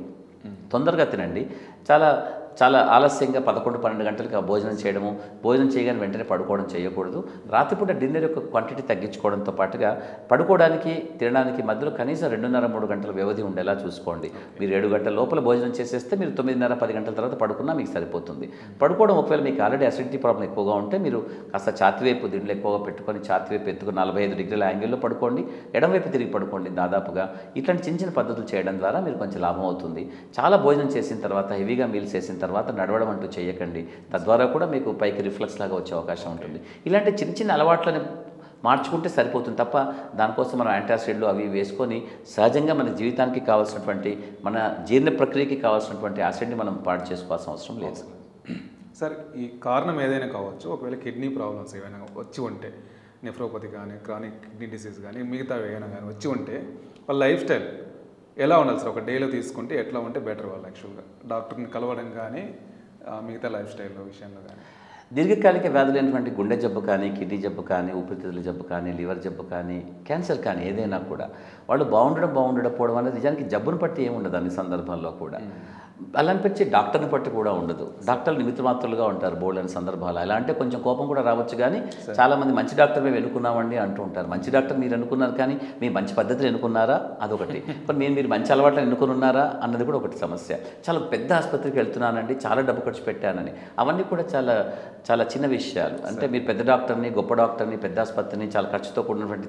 తొందరగా తినండి. చాలా ఆలస్యంగా 11-12 గంటలకు భోజనం చేయడము, భోజనం చేయగానే వెంటనే పడుకోవడం చేయకూడదు. రాత్రిపూట డిన్నర్ యొక్క క్వాంటిటీ తగ్గించుకోవడంతో పాటుగా పడుకోవడానికి తినడానికి మధ్యలో కనీసం 2.5-3 గంటల వ్యవధి ఉండేలా చూసుకోండి. మీరు 7 గంటల లోపల భోజనం చేసేస్తే మీరు 9:30-10 గంటల తర్వాత పడుకున్నా మీకు సరిపోతుంది. పడుకోవడం ఒకవేళ మీకు ఆల్రెడీ అసిడిటీ ప్రాబ్లం ఎక్కువగా ఉంటే మీరు కాస్త ఛాతివైపు దిండ్లు ఎక్కువగా పెట్టుకొని ఛాతివైపు ఎత్తుకు 45 డిగ్రీల యాంగిల్లో పడుకోండి, ఎడమవైపు తిరిగి పడుకోండి దాదాపుగా. ఇట్లాంటి చిన్న పద్ధతులు చేయడం ద్వారా మీరు కొంచెం లాభం అవుతుంది. చాలా భోజనం చేసిన తర్వాత హెవీగా మీల్స్ చేసిన తర్వాత నడవడం అంటూ చేయకండి, తద్వారా కూడా మీకు పైకి రిఫ్లెక్స్ లాగా వచ్చే అవకాశం ఉంటుంది. ఇలాంటి చిన్న అలవాట్లను మార్చుకుంటే సరిపోతుంది తప్ప దానికోసం మనం యాంటాసిడ్లు అవి వేసుకొని సహజంగా మన జీవితానికి కావాల్సినటువంటి మన జీర్ణ ప్రక్రియకి కావాల్సినటువంటి యాసిడ్ని మనం పాడు చేసుకోవాల్సిన అవసరం లేదు. సార్, ఈ కారణం ఏదైనా కావచ్చు, ఒకవేళ కిడ్నీ ప్రాబ్లమ్స్ ఏమైనా వచ్చి ఉంటే, నెఫ్రోపతి కానీ క్రానిక్ కిడ్నీ డిసీజ్ కానీ మిగతా ఏమైనా కానీ వచ్చి ఉంటే వాళ్ళ లైఫ్ స్టైల్ ఎలా ఉండాలి సార్? ఒక డేలో తీసుకుంటే ఎట్లా ఉంటే బెటర్ వాళ్ళు యాక్చువల్గా డాక్టర్ని కలవడం కానీ మిగతా లైఫ్ స్టైల్ విషయంలో కానీ? దీర్ఘకాలిక వ్యాధులైనటువంటి గుండె జబ్బు కానీ, కిడ్నీ జబ్బు కానీ, ఊపిరితిత్తుల జబ్బు కానీ, లివర్ జబ్బు కానీ, క్యాన్సర్ కానీ ఏదైనా కూడా వాళ్ళు బాగుండకపోవడం అనేది నిజానికి జబ్బును బట్టి ఏముండదు అన్ని సందర్భాల్లో కూడా. అలా అనిపించి డాక్టర్ని బట్టి కూడా ఉండదు. డాక్టర్లు నిమిత్త మాత్రులుగా ఉంటారు బోల్డ్ అని సందర్భాలు. అలా అంటే కొంచెం కోపం కూడా రావచ్చు. కానీ చాలామంది మంచి డాక్టర్ మేము ఎన్నుకున్నామండి అంటూ ఉంటారు. మంచి డాక్టర్ మీరు ఎన్నుకున్నారు కానీ మీ మంచి పద్ధతిని ఎన్నుకున్నారా అదొకటి, మరి మీరు మంచి అలవాట్లను ఎన్నుకుని ఉన్నారా అన్నది కూడా ఒకటి సమస్య. చాలా పెద్ద ఆసుపత్రికి వెళ్తున్నానండి, చాలా డబ్బు ఖర్చు పెట్టానని, అవన్నీ కూడా చాలా చాలా చిన్న విషయాలు. అంటే మీరు పెద్ద డాక్టర్ని, గొప్ప డాక్టర్ని, పెద్ద ఆసుపత్రిని, చాలా ఖర్చుతో కూడినటువంటి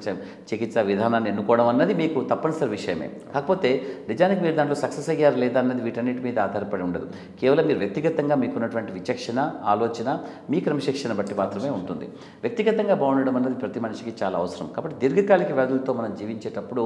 చికిత్సా విధానాన్ని ఎన్నుకోవడం అన్నది మీకు తప్పనిసరి విషయమే. కాకపోతే నిజానికి మీరు దాంట్లో సక్సెస్ అయ్యారు లేదా అన్నది వీటన్నిటి మీద ఆధారపడి ఉండదు. కేవలం మీరు వ్యక్తిగతంగా మీకున్నటువంటి విచక్షణ, ఆలోచన, మీ క్రమశిక్షణ బట్టి మాత్రమే ఉంటుంది. వ్యక్తిగతంగా బాగుండడం అన్నది ప్రతి మనిషికి చాలా అవసరం. కాబట్టి దీర్ఘకాలిక వ్యాధులతో మనం జీవించేటప్పుడు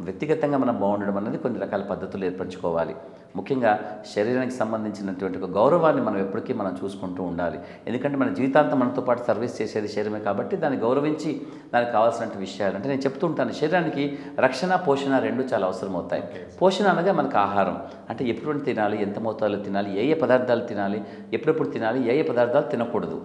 వ్యక్తిగతంగా మనం బాగుండడం అన్నది కొన్ని రకాల పద్ధతులు ఏర్పరచుకోవాలి. ముఖ్యంగా శరీరానికి సంబంధించినటువంటి ఒక గౌరవాన్ని మనం ఎప్పటికీ మనం చూసుకుంటూ ఉండాలి. ఎందుకంటే మన జీవితాంతం మనతో పాటు సర్వీస్ చేసేది శరీరమే కాబట్టి దాన్ని గౌరవించి దానికి కావాల్సినటువంటి విషయాలు అంటే నేను చెప్తూ ఉంటాను, శరీరానికి రక్షణ, పోషణ రెండు చాలా అవసరం అవుతాయి. పోషణ అనగా మనకు ఆహారం అంటే ఎప్పుడు తినాలి, ఎంత మోతాదులో తినాలి, ఏ పదార్థాలు తినాలి, ఎప్పుడెప్పుడు తినాలి, ఏ పదార్థాలు తినకూడదు.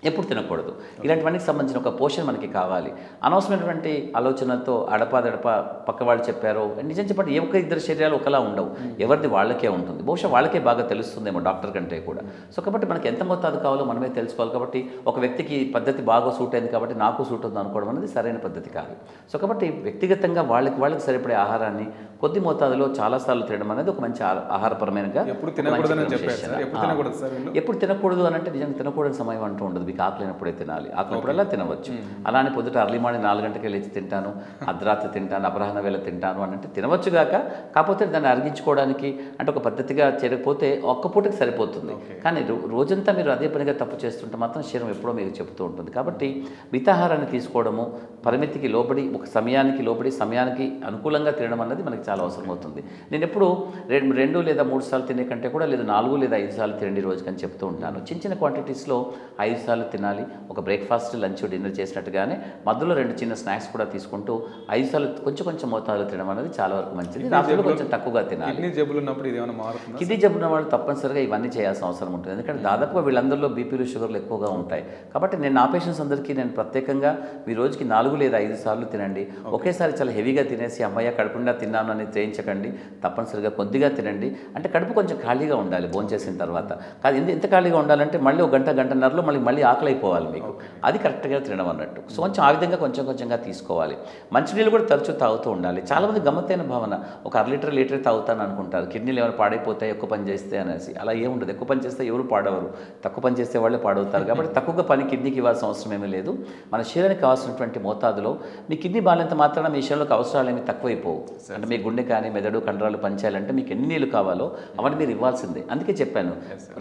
ఎప్పుడు తినకూడదు. ఇలాంటివన్నీ సంబంధించిన ఒక పోషణ మనకి కావాలి. అనవసరమైనటువంటి ఆలోచనలతో అడపాదడప పక్క వాళ్ళు చెప్పారో, నిజం చెప్పండి ఏ ఒక్క ఇద్దరు శరీరాలు ఒకలా ఉండవు, ఎవరిది వాళ్ళకే ఉంటుంది. బహుశా వాళ్ళకే బాగా తెలుస్తుందేమో డాక్టర్ కంటే కూడా. సో కాబట్టి మనకి ఎంత మోతాదు కావాలో మనమే తెలుసుకోవాలి. కాబట్టి ఒక వ్యక్తికి పద్ధతి బాగా సూట్ అయింది కాబట్టి నాకు సూట్ అవుతుంది అనుకోవడం అనేది సరైన పద్ధతి కాదు. సో కాబట్టి వ్యక్తిగతంగా వాళ్ళకి సరిపడే ఆహారాన్ని కొద్ది మోతాదులో చాలాసార్లు తినడం అనేది ఒక మంచి ఆహారపరమైనగా. ఎప్పుడు తినకూడదు అని అంటే నిజంగా తినకూడని సమయం అంటూ ఉండదు. మీకు ఆకలినప్పుడే తినాలి, ఆకలినప్పుడల్లా తినవచ్చు. అలానే పొద్దుట అర్లీ మార్నింగ్ 4 గంటలకి లేచి తింటాను, అర్ధరాత్రి తింటాను, అపరాహ్న వేళ తింటాను అని అంటే తినవచ్చు గాక, కాకపోతే దాన్ని అరిగించుకోవడానికి అంటే ఒక పద్ధతిగా చేయకపోతే ఒక్క పూటకి సరిపోతుంది. కానీ రోజంతా మీరు అదే పనిగా తప్పు చేస్తుంటే మాత్రం శరీరం ఎప్పుడో మీకు చెబుతూ ఉంటుంది. కాబట్టి మితాహారాన్ని తీసుకోవడము, పరిమితికి లోబడి ఒక సమయానికి లోబడి సమయానికి అనుకూలంగా తినడం అన్నది మనకి చాలా అవసరం అవుతుంది. నేను ఎప్పుడు 2 లేదా 3 సార్లు తినే కంటే కూడా లేదు 4 లేదా 5 సార్లు తినండి రోజుకని చెప్తూ ఉంటాను. చిన్న క్వాంటిటీస్లో 5 సార్లు తినాలి. ఒక బ్రేక్ఫాస్ట్, లంచ్, డిన్నర్ చేసినట్టుగానే మధ్యలో 2 చిన్న స్నాక్స్ కూడా తీసుకుంటూ 5 సార్లు కొంచెం మోతాదులో తినడం అనేది చాలా వరకు మంచిది. రాత్రిలో కొంచెం తక్కువగా తినాలి. కిడ్నీ జబ్బు ఉన్న వాళ్ళు తప్పనిసరిగా ఇవన్నీ చేయాల్సిన అవసరం ఉంటుంది. ఎందుకంటే దాదాపుగా వీళ్ళందరిలో బీపీలు, షుగర్లు ఎక్కువగా ఉంటాయి. కాబట్టి నేను నా పేషెంట్స్ అందరికీ నేను ప్రత్యేకంగా మీ రోజుకి 4 లేదా 5 సార్లు తినండి. ఒకేసారి చాలా హెవీగా తినేసి అమ్మయ్య కడుపుండా తిన్నాను అని చేయించకండి. తప్పనిసరిగా కొద్దిగా తినండి. అంటే కడుపు కొంచెం ఖాళీగా ఉండాలి భోజనం చేసిన తర్వాత. కాదు ఎంత ఖాళీగా ఉండాలంటే మళ్ళీ ఒక గంటన్నరలో మళ్ళీ ఆకలి అయిపోవాలి మీకు. అది కరెక్ట్గా తినడం అన్నట్టు. సో కొంచెం ఆ విధంగా కొంచెంగా తీసుకోవాలి. మంచినీళ్ళు కూడా తరచూ తాగుతూ ఉండాలి. చాలామంది గమ్మత్తైన భావన, ఒక 1/2 లీటర్ తాగుతాను అనుకుంటారు. కిడ్నీలు ఏమైనా పాడైపోతాయి ఎక్కువ పని చేస్తే అనేసి. అలా ఏముండదు. ఎక్కువ పని చేస్తే ఎవరు పాడవరు, తక్కువ పని చేస్తే వాళ్ళే పాడవుతారు. కాబట్టి తక్కువగా పని కిడ్నీకి ఇవ్వాల్సిన అవసరం ఏమీ లేదు. మన శరీరానికి కావాల్సినటువంటి మోతాదులో మీ కిడ్నీ బాగాలంత మాత్రాన మీ శరీరంలోకి అవసరాలు ఏమి తక్కువైపోవు. అంటే మీ గుండె కానీ మెదడు కండరాలు పనిచేయాలంటే మీకు ఎన్ని నీళ్ళు కావాలో అవన్నీ మీరు ఇవ్వాల్సిందే. అందుకే చెప్పాను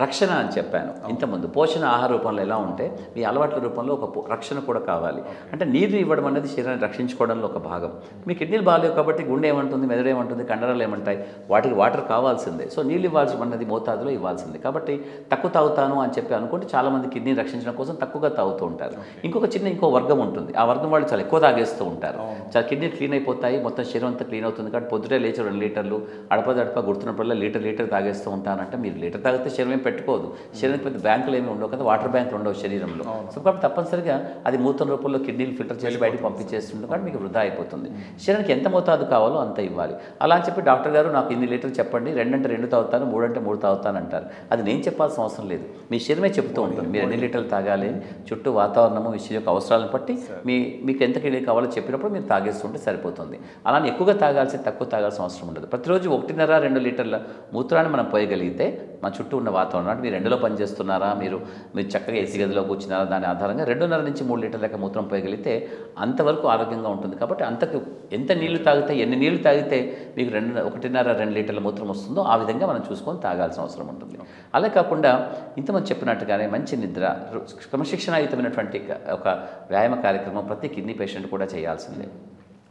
రక్షణ అని చెప్పాను ఇంతకుముందు. పోషణ ఆహార రూపంలో ఎలా ఉంటే మీ అలవాట్ల రూపంలో ఒక రక్షణ కూడా కావాలి. అంటే నీరు ఇవ్వడం అనేది శరీరాన్ని రక్షించుకోవడంలో ఒక భాగం. మీ కిడ్నీలు బాగాలేవు కాబట్టి గుండె ఏమంటుంది, మెదడు ఏమంటుంది, కండరాలు ఏమంటాయి, వాటికి వాటర్ కావాల్సిందే. సో నీళ్ళు ఇవ్వాల్సి అన్నది మోతాదులో ఇవ్వాల్సిందే. కాబట్టి తక్కువ తాగుతాను అని చెప్పి అనుకుంటే చాలామంది కిడ్నీ రక్షించడం కోసం తక్కువగా తాగుతూ ఉంటారు. ఇంకో వర్గం ఉంటుంది. ఆ వర్గం వాళ్ళు చాలా ఎక్కువ తాగేస్తూ ఉంటారు. చాలా కిడ్నీ క్లీన్ అయిపోతాయి, మొత్తం శరీరం అంతా క్లీన్ అవుతుంది. కాబట్టి పొద్దుటే లేచి 2 లీటర్లు అడపదడప గుర్తున్నప్పుడల్లా లీటర్ తాగేస్తూ ఉంటానంటే మీరు లీటర్ తాగితే శరీరం ఏం పెట్టుకోదు. శరీరానికి పెద్ద బ్యాంకులు ఏమి ఉండవు కదా, వాటర్ బ్యాంకులు ఉండవు శరీరంలో. సో కాబట్టి తప్పనిసరిగా అది మూత్రం రూపంలో కిడ్నీలు ఫిల్టర్ చేసి బయటకు పంపించేస్తుంటే కాబట్టి మీకు వృధా అయిపోతుంది. శరీరానికి ఎంత మోతాదు కావాలో అంత ఇవ్వాలి. అలా అని చెప్పి డాక్టర్ గారు నాకు ఇన్ని లీటర్లు చెప్పండి, 2 అంటే 2 తాగుతాను, 3 అంటే 3 తాగుతాను అంటారు. అది నేను చెప్పాల్సిన అవసరం లేదు. మీ శరీరమే చెప్తూ ఉంటుంది మీరు ఎన్ని లీటర్లు తాగాలి. చుట్టూ వాతావరణము, మీ శరీరం యొక్క అవసరాలను బట్టి మీకు ఎంత కిడ్నీ కావాలో చెప్పినప్పుడు మీరు తాగేస్తుంటే సరిపోతుంది. అలానే ఎక్కువగా తక్కువ తాగాల్సిన అవసరం ఉండదు. ప్రతిరోజు 1.5-2 లీటర్ల మూత్రాన్ని మనం పోయగలిగితే మన చుట్టూ ఉన్న వాతావరణం అంటే మీరు ఎండలో పనిచేస్తున్నారా, మీరు చక్కగా ఏసీ గదిలో కూర్చున్నారా, దాని ఆధారంగా 2.5 నుంచి 3 లీటర్ల లెక్క మూత్రం పోయగలిగితే అంతవరకు ఆరోగ్యంగా ఉంటుంది. కాబట్టి ఎంత నీళ్లు తాగితే, ఎన్ని నీళ్లు తాగితే మీకు 1.5-2 లీటర్ల మూత్రం వస్తుందో ఆ విధంగా మనం చూసుకొని తాగాల్సిన అవసరం ఉంటుంది. అలా కాకుండా ఇంతమంది చెప్పినట్టుగానే మంచి నిద్ర, క్రమశిక్షణాయుతమైనటువంటి ఒక వ్యాయామ కార్యక్రమం ప్రతి కిడ్నీ పేషెంట్ కూడా చేయాల్సిందే.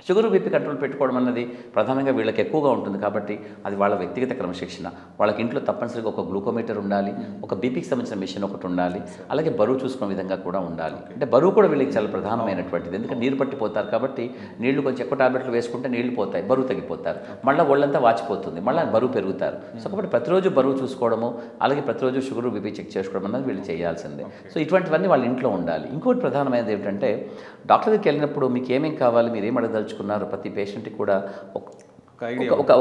షుగర్ బీపీ కంట్రోల్ పెట్టుకోవడం అన్నది ప్రధానంగా వీళ్ళకి ఎక్కువగా ఉంటుంది. కాబట్టి అది వాళ్ళ వ్యక్తిగత క్రమశిక్షణ. వాళ్ళకి ఇంట్లో తప్పనిసరిగా ఒక గ్లూకోమీటర్ ఉండాలి, ఒక బీపీకి సంబంధించిన మిషన్ ఒకటి ఉండాలి, అలాగే బరువు చూసుకునే విధంగా కూడా ఉండాలి. అంటే బరువు కూడా వీళ్ళకి చాలా ప్రధానమైనటువంటిది. ఎందుకంటే నీరు పట్టిపోతారు కాబట్టి నీళ్లు కొంచెం ఎక్కువ టాబ్లెట్లు వేసుకుంటే నీళ్లు పోతాయి, బరువు తగ్గిపోతారు, మళ్ళీ ఒళ్ళంతా వాచిపోతుంది, మళ్ళీ బరువు పెరుగుతారు. సో కాబట్టి ప్రతిరోజు బరువు చూసుకోవడము, అలాగే ప్రతిరోజు షుగర్ బీపీ చెక్ చేసుకోవడం అన్నది వీళ్ళు చేయాల్సిందే. సో ఇటువంటివన్నీ వాళ్ళ ఇంట్లో ఉండాలి. ఇంకోటి ప్రధానమైనది ఏమిటంటే డాక్టర్ దగ్గరికి వెళ్ళినప్పుడు మీకు ఏమేమి కావాలి, మీరు ఏం అడగదలుచుకున్నారు, ప్రతి పేషెంట్కి కూడా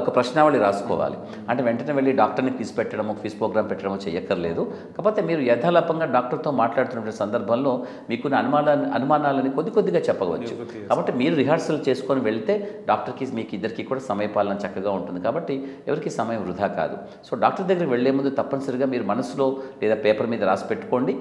ఒక ప్రశ్నావళి రాసుకోవాలి. అంటే వెంటనే వెళ్ళి డాక్టర్ని క్విజ్ పెట్టడము, క్విజ్ ప్రోగ్రామ్ పెట్టడము చేయక్కర్లేదు. కాకపోతే మీరు యథాలాపంగా డాక్టర్తో మాట్లాడుతున్న సందర్భంలో మీకున్న అనుమానాలని కొద్దిగా చెప్పవచ్చు. కాబట్టి మీరు రిహార్సల్ చేసుకొని వెళ్తే డాక్టర్కి మీకు ఇద్దరికి కూడా సమయపాలన చక్కగా ఉంటుంది. కాబట్టి ఎవరికి సమయం వృధా కాదు. సో డాక్టర్ దగ్గరికి వెళ్లే ముందు తప్పనిసరిగా మీరు మనసులో లేదా పేపర్ మీద రాసి పెట్టుకోండి.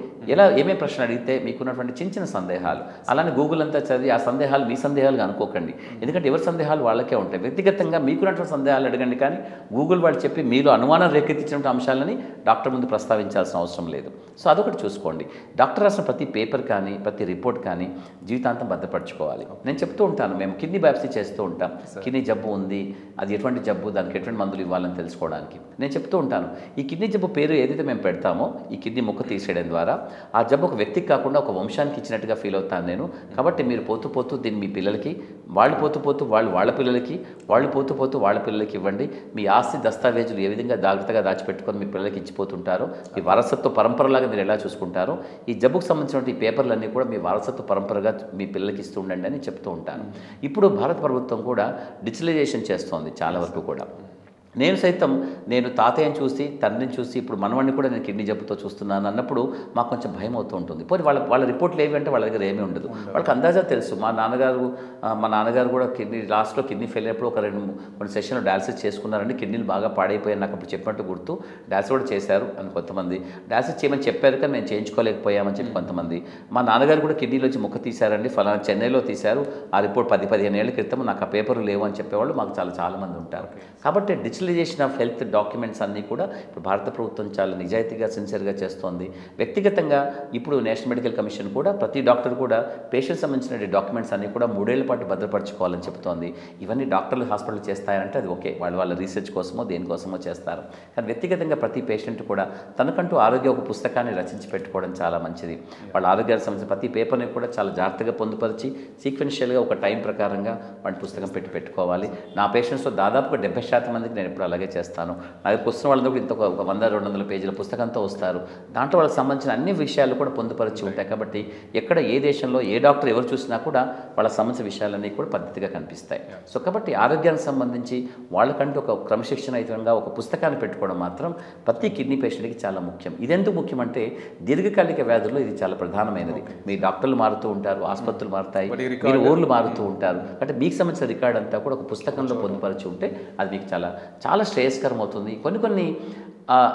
ఏమేమి ప్రశ్న అడిగితే మీకున్నటువంటి చిన్న సందేహాలు, అలానే గూగుల్ అంతా చదివి ఆ సందేహాలు మీ సందేహాలుగా అనుకోకండి. ఎందుకంటే ఎవరి సందేహాలు వాళ్ళకే ఉంటాయి. వ్యక్తిగతంగా మీకున్నటువంటి సందేహాలు అడగండి, కానీ గూగుల్ వాళ్ళు చెప్పి మీరు అనుమానం రేకెత్తించిన అంశాలని డాక్టర్ ముందు ప్రస్తావించాల్సిన అవసరం లేదు. సో అదొకటి చూసుకోండి. డాక్టర్ రాసిన ప్రతి పేపర్ కానీ ప్రతి రిపోర్ట్ కానీ జీవితాంతం భద్రపరచుకోవాలి. నేను చెప్తూ ఉంటాను, మేము కిడ్నీ బయాప్సీ చేస్తూ ఉంటాం. కిడ్నీ జబ్బు ఉంది, అది ఎటువంటి జబ్బు, దానికి ఎటువంటి మందులు ఇవ్వాలని తెలుసుకోవడానికి నేను చెప్తూ ఉంటాను. ఈ కిడ్నీ జబ్బు పేరు ఏదైతే మేము పెడతామో, ఈ కిడ్నీ ముక్క తీసేయడం ద్వారా ఆ జబ్బు ఒక వ్యక్తికి కాకుండా ఒక వంశానికి ఇచ్చినట్టుగా ఫీల్ అవుతాను నేను. కాబట్టి మీరు పోతూ దీన్ని మీ పిల్లలకి వాళ్ళు పోతూ పోతూ వాళ్ళ పిల్లలకి, వాళ్ళు పోతూ పోతూ వాళ్ళ పిల్లలకి ఇవ్వండి. మీ ఆస్తి దస్తావేజులు ఏ విధంగా జాగ్రత్తగా దాచిపెట్టుకొని మీ పిల్లలకి ఇచ్చిపోతుంటారో, మీ వారసత్వ పరంపరలాగా మీరు ఎలా చూసుకుంటారో, ఈ జబ్బుకు సంబంధించినటువంటి ఈ పేపర్లన్నీ కూడా మీ వారసత్వ పరంపరగా మీ పిల్లలకి ఇస్తూ ఉండండి అని చెప్తూ ఉంటాను. ఇప్పుడు భారత ప్రభుత్వం కూడా డిజిటలైజేషన్ చేస్తోంది చాలా వరకు కూడా. నేను సైతం తాతయ్యని చూసి, తండ్రిని చూసి, ఇప్పుడు మనవాడిని కూడా నేను కిడ్నీ జబ్బుతో చూస్తున్నాను అన్నప్పుడు మాకు కొంచెం భయం అవుతూ ఉంటుంది. పోనీ వాళ్ళ రిపోర్ట్లు ఏవి అంటే వాళ్ళ దగ్గర ఏమీ ఉండదు. వాళ్ళకి అందాజా తెలుసు. మా నాన్నగారు కూడా లాస్ట్లో కిడ్నీ ఫెయిల్ అయినప్పుడు కొన్ని సెషన్లు డయాలసిస్ చేసుకున్నారండి. కిడ్నీలు బాగా పాడైపోయాయి, నాకు అప్పుడు చెప్పినట్టు గుర్తు. డయాలసిస్ కూడా చేశారు అని కొంతమంది, డయాలసిస్ చేయమని చెప్పారు కానీ మేము చేయించుకోలేకపోయామని చెప్పి కొంతమంది. మా నాన్నగారు కూడా కిడ్నీలో వచ్చి ముక్క తీశారండి, ఫలానా చెన్నైలో తీశారు, ఆ రిపోర్ట్ 10-15 ఏళ్ల క్రితం, నాకు ఆ పేపర్లు లేవు అని చెప్పేవాళ్ళు మాకు చాలామంది ఉంటారు. కాబట్టి డిజిటలైజేషన్ ఆఫ్ హెల్త్ డాక్యుమెంట్స్ అన్నీ కూడా ఇప్పుడు భారత ప్రభుత్వం చాలా నిజాయితీగా, సిన్సియర్గా చేస్తోంది. వ్యక్తిగతంగా ఇప్పుడు నేషనల్ మెడికల్ కమిషన్ కూడా ప్రతి డాక్టర్ కూడా పేషెంట్ సంబంధించిన డాక్యుమెంట్స్ అన్నీ కూడా 3 ఏళ్ల పాటు భద్రపరచుకోవాలని చెప్తోంది. ఇవన్నీ డాక్టర్లు హాస్పిటల్ చేస్తారంటే అది ఓకే, వాళ్ళ రీసెర్చ్ కోసమో దేనికోసమో చేస్తారు. కానీ వ్యక్తిగతంగా ప్రతి పేషెంట్ కూడా తనకంటూ ఒక పుస్తకాన్ని రచించి పెట్టుకోవడం చాలా మంచిది. వాళ్ళ ఆరోగ్యానికి సంబంధించిన ప్రతి పేపర్ని కూడా చాలా జాగ్రత్తగా పొందుపరిచి సీక్వెన్షియల్గా ఒక టైం ప్రకారంగా వాళ్ళ పుస్తకం పెట్టుకోవాలి. నా పేషెంట్స్లో దాదాపుగా 70% మందికి నేను ఇప్పుడు అలాగే చేస్తాను. నా దగ్గరికి వస్తున్న వాళ్ళందరూ ఇంత 100-200 పేజీల పుస్తకంతో వస్తారు. దాంట్లో వాళ్ళకి సంబంధించిన అన్ని విషయాలు కూడా పొందుపరిచి ఉంటాయి. కాబట్టి ఎక్కడ ఏ దేశంలో ఏ డాక్టర్ ఎవరు చూసినా కూడా వాళ్ళకి సంబంధించిన విషయాలన్నీ కూడా పద్ధతిగా కనిపిస్తాయి. సో కాబట్టి ఆరోగ్యానికి సంబంధించి వాళ్ళకంటూ ఒక క్రమశిక్షణయుతంగా ఒక పుస్తకాన్ని పెట్టుకోవడం మాత్రం ప్రతి కిడ్నీ పేషెంట్కి చాలా ముఖ్యం. ఇదెందుకు ముఖ్యమంటే దీర్ఘకాలిక వ్యాధుల్లో ఇది చాలా ప్రధానమైనది. మీ డాక్టర్లు మారుతూ ఉంటారు, ఆసుపత్రులు మారుతాయి, మీరు ఊర్లు మారుతూ ఉంటారు. అంటే మీకు సంబంధించిన రికార్డ్ అంతా కూడా ఒక పుస్తకంలో పొందుపరిచి ఉంటే అది మీకు చాలా శ్రేయస్కరం అవుతుంది. కొన్ని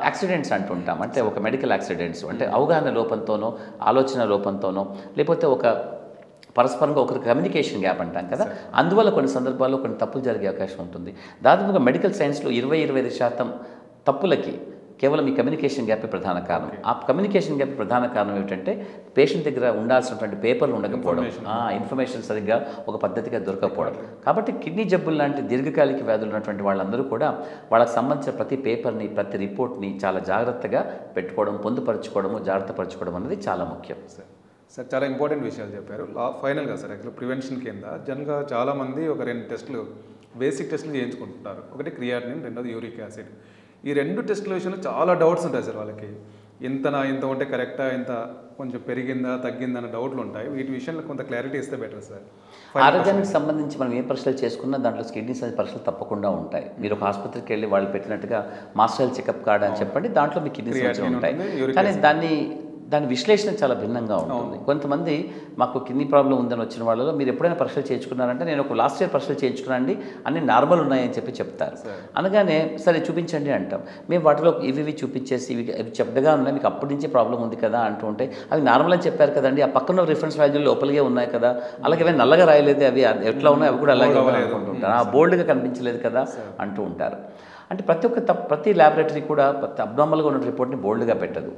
యాక్సిడెంట్స్ అంటుంటాం, అంటే ఒక మెడికల్ యాక్సిడెంట్స్ అంటే అవగాహన లోపంతోనో, ఆలోచన లోపంతోనో, లేకపోతే ఒక పరస్పరంగా ఒకరికి కమ్యూనికేషన్ గ్యాప్ అంటాం కదా, అందువల్ల కొన్ని సందర్భాల్లో కొన్ని తప్పులు జరిగే అవకాశం ఉంటుంది. దాదాపుగా మెడికల్ సైన్స్లో 20-25% తప్పులకి కేవలం ఈ కమ్యూనికేషన్ గ్యాప్ ప్రధాన కారణం. ఆ కమ్యూనికేషన్ గ్యాప్ ప్రధాన కారణం ఏమిటంటే పేషెంట్ దగ్గర ఉండాల్సినటువంటి పేపర్లు ఉండకపోవడం, ఇన్ఫర్మేషన్ సరిగ్గా ఒక పద్ధతిగా దొరకకపోవడం. కాబట్టి కిడ్నీ జబ్బులు లాంటి దీర్ఘకాలిక వ్యాధులు ఉన్నటువంటి వాళ్ళందరూ కూడా వాళ్ళకి సంబంధించిన ప్రతి పేపర్ని, ప్రతి రిపోర్ట్ని చాలా జాగ్రత్తగా పెట్టుకోవడం, పొందుపరచుకోవడము, జాగ్రత్త పరచుకోవడం అనేది చాలా ముఖ్యం. సార్ చాలా ఇంపార్టెంట్ విషయాలు చెప్పారు. ఫైనల్గా సార్ యాక్చువల్ ప్రివెన్షన్ కింద జనగా చాలామంది ఒక 2 టెస్టులు, బేసిక్ టెస్టులు చేయించుకుంటుంటారు. ఒకటి క్రియాటినిన్, రెండోది యూరిక్ యాసిడ్. ఈ 2 టెస్టుల విషయంలో చాలా డౌట్స్ ఉంటాయి సార్ వాళ్ళకి. ఇంత ఉంటే కరెక్టా, ఇంత కొంచెం పెరిగిందా తగ్గిందా అన్న డౌట్లు ఉంటాయి. వీటి విషయంలో కొంత క్లారిటీ ఇస్తే బెటర్ సార్. ఆరోగ్యానికి సంబంధించి మనం ఏ పరీక్షలు చేసుకున్నా దాంట్లో కిడ్నీ పరీక్షలు తప్పకుండా ఉంటాయి. మీరు ఒక ఆసుపత్రికి వెళ్ళి వాళ్ళు పెట్టినట్టుగా మాస్టర్ హెల్త్ చెకప్ కార్డ్ అని చెప్పండి, దాంట్లో మీ కిడ్నీ సంబంధించి ఉంటాయి. కానీ దాని విశ్లేషణ చాలా భిన్నంగా ఉంటుంది. కొంతమంది మాకు కిడ్నీ ప్రాబ్లం ఉందని వచ్చిన వాళ్ళలో మీరు ఎప్పుడైనా పరీక్షలు చేయించుకున్నారంటే నేను ఒక లాస్ట్ ఇయర్ పరీక్షలు చేయించుకున్నాండి, అన్ని నార్మల్ ఉన్నాయని చెప్తారు. అనగానే సరే చూపించండి అంటాం. మేము వాటిలో ఇవి చూపించేసి ఇవి చెడ్డగా ఉన్నాయి, మీకు అప్పటి నుంచి ప్రాబ్లం ఉంది కదా అంటూ ఉంటే అవి నార్మల్ అని చెప్పారు కదండి, ఆ పక్కన రిఫరెన్స్ వాల్యూలు లోపలిగే ఉన్నాయి కదా, అలాగే అవి నల్లగా రాయలేదు, అవి ఎట్లా ఉన్నాయి అవి కూడా అలాగే అనుకుంటుంటారు, ఆ బోల్డ్గా కనిపించలేదు కదా అంటూ ఉంటారు. అంటే ప్రతి ల్యాబొరేటరీ కూడా అబ్నార్మల్గా ఉన్న రిపోర్ట్ని బోల్డ్గా పెట్టదు.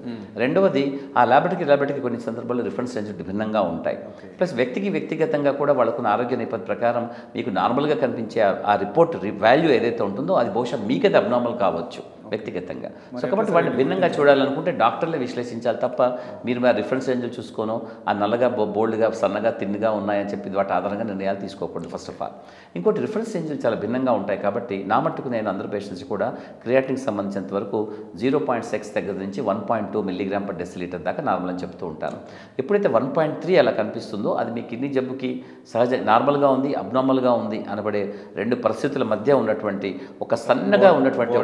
రెండవది ఆ ల్యాబొరేటరీకి కొన్ని సందర్భాల్లో రిఫరెన్స్ రేంజ్ భిన్నంగా ఉంటాయి. ప్లస్ వ్యక్తిగతంగా కూడా వాళ్ళకున్న ఆరోగ్య నేపథ్య ప్రకారం మీకు నార్మల్గా కనిపించే ఆ రిపోర్ట్ వాల్యూ ఏదైతే ఉంటుందో అది బహుశా మీకైతే అబ్నార్మల్ కావచ్చు వ్యక్తిగతంగా. సో కాబట్టి వాటిని భిన్నంగా చూడాలనుకుంటే డాక్టర్లే విశ్లేషించాలి తప్ప మీరు ఆ రిఫరెన్స్ రేంజ్లు చూసుకోను ఆ నల్లగా బోల్డ్గా సన్నగా తిన్నుగా ఉన్నాయని చెప్పి వాటి ఆధారంగా నిర్ణయాలు తీసుకోకూడదు ఫస్ట్ ఆఫ్ ఆల్. ఇంకోటి రిఫరెన్స్ రేంజ్లు చాలా భిన్నంగా ఉంటాయి. కాబట్టి నా మట్టుకు నేను అందరు పేషెంట్స్ కూడా క్రియాటిన్కి సంబంధించినంత వరకు 0.6 దగ్గర నుంచి 1.2 mg/dL దాకా నార్మల్ అని చెప్తూ ఉంటాను. ఎప్పుడైతే 1.3 అలా కనిపిస్తుందో అది మీ కిడ్నీ జబ్బుకి సహజ నార్మల్గా ఉంది, అబ్నార్మల్గా ఉంది అనబడే 2 పరిస్థితుల మధ్య ఉన్నటువంటి ఒక సన్నగా ఉన్నటువంటి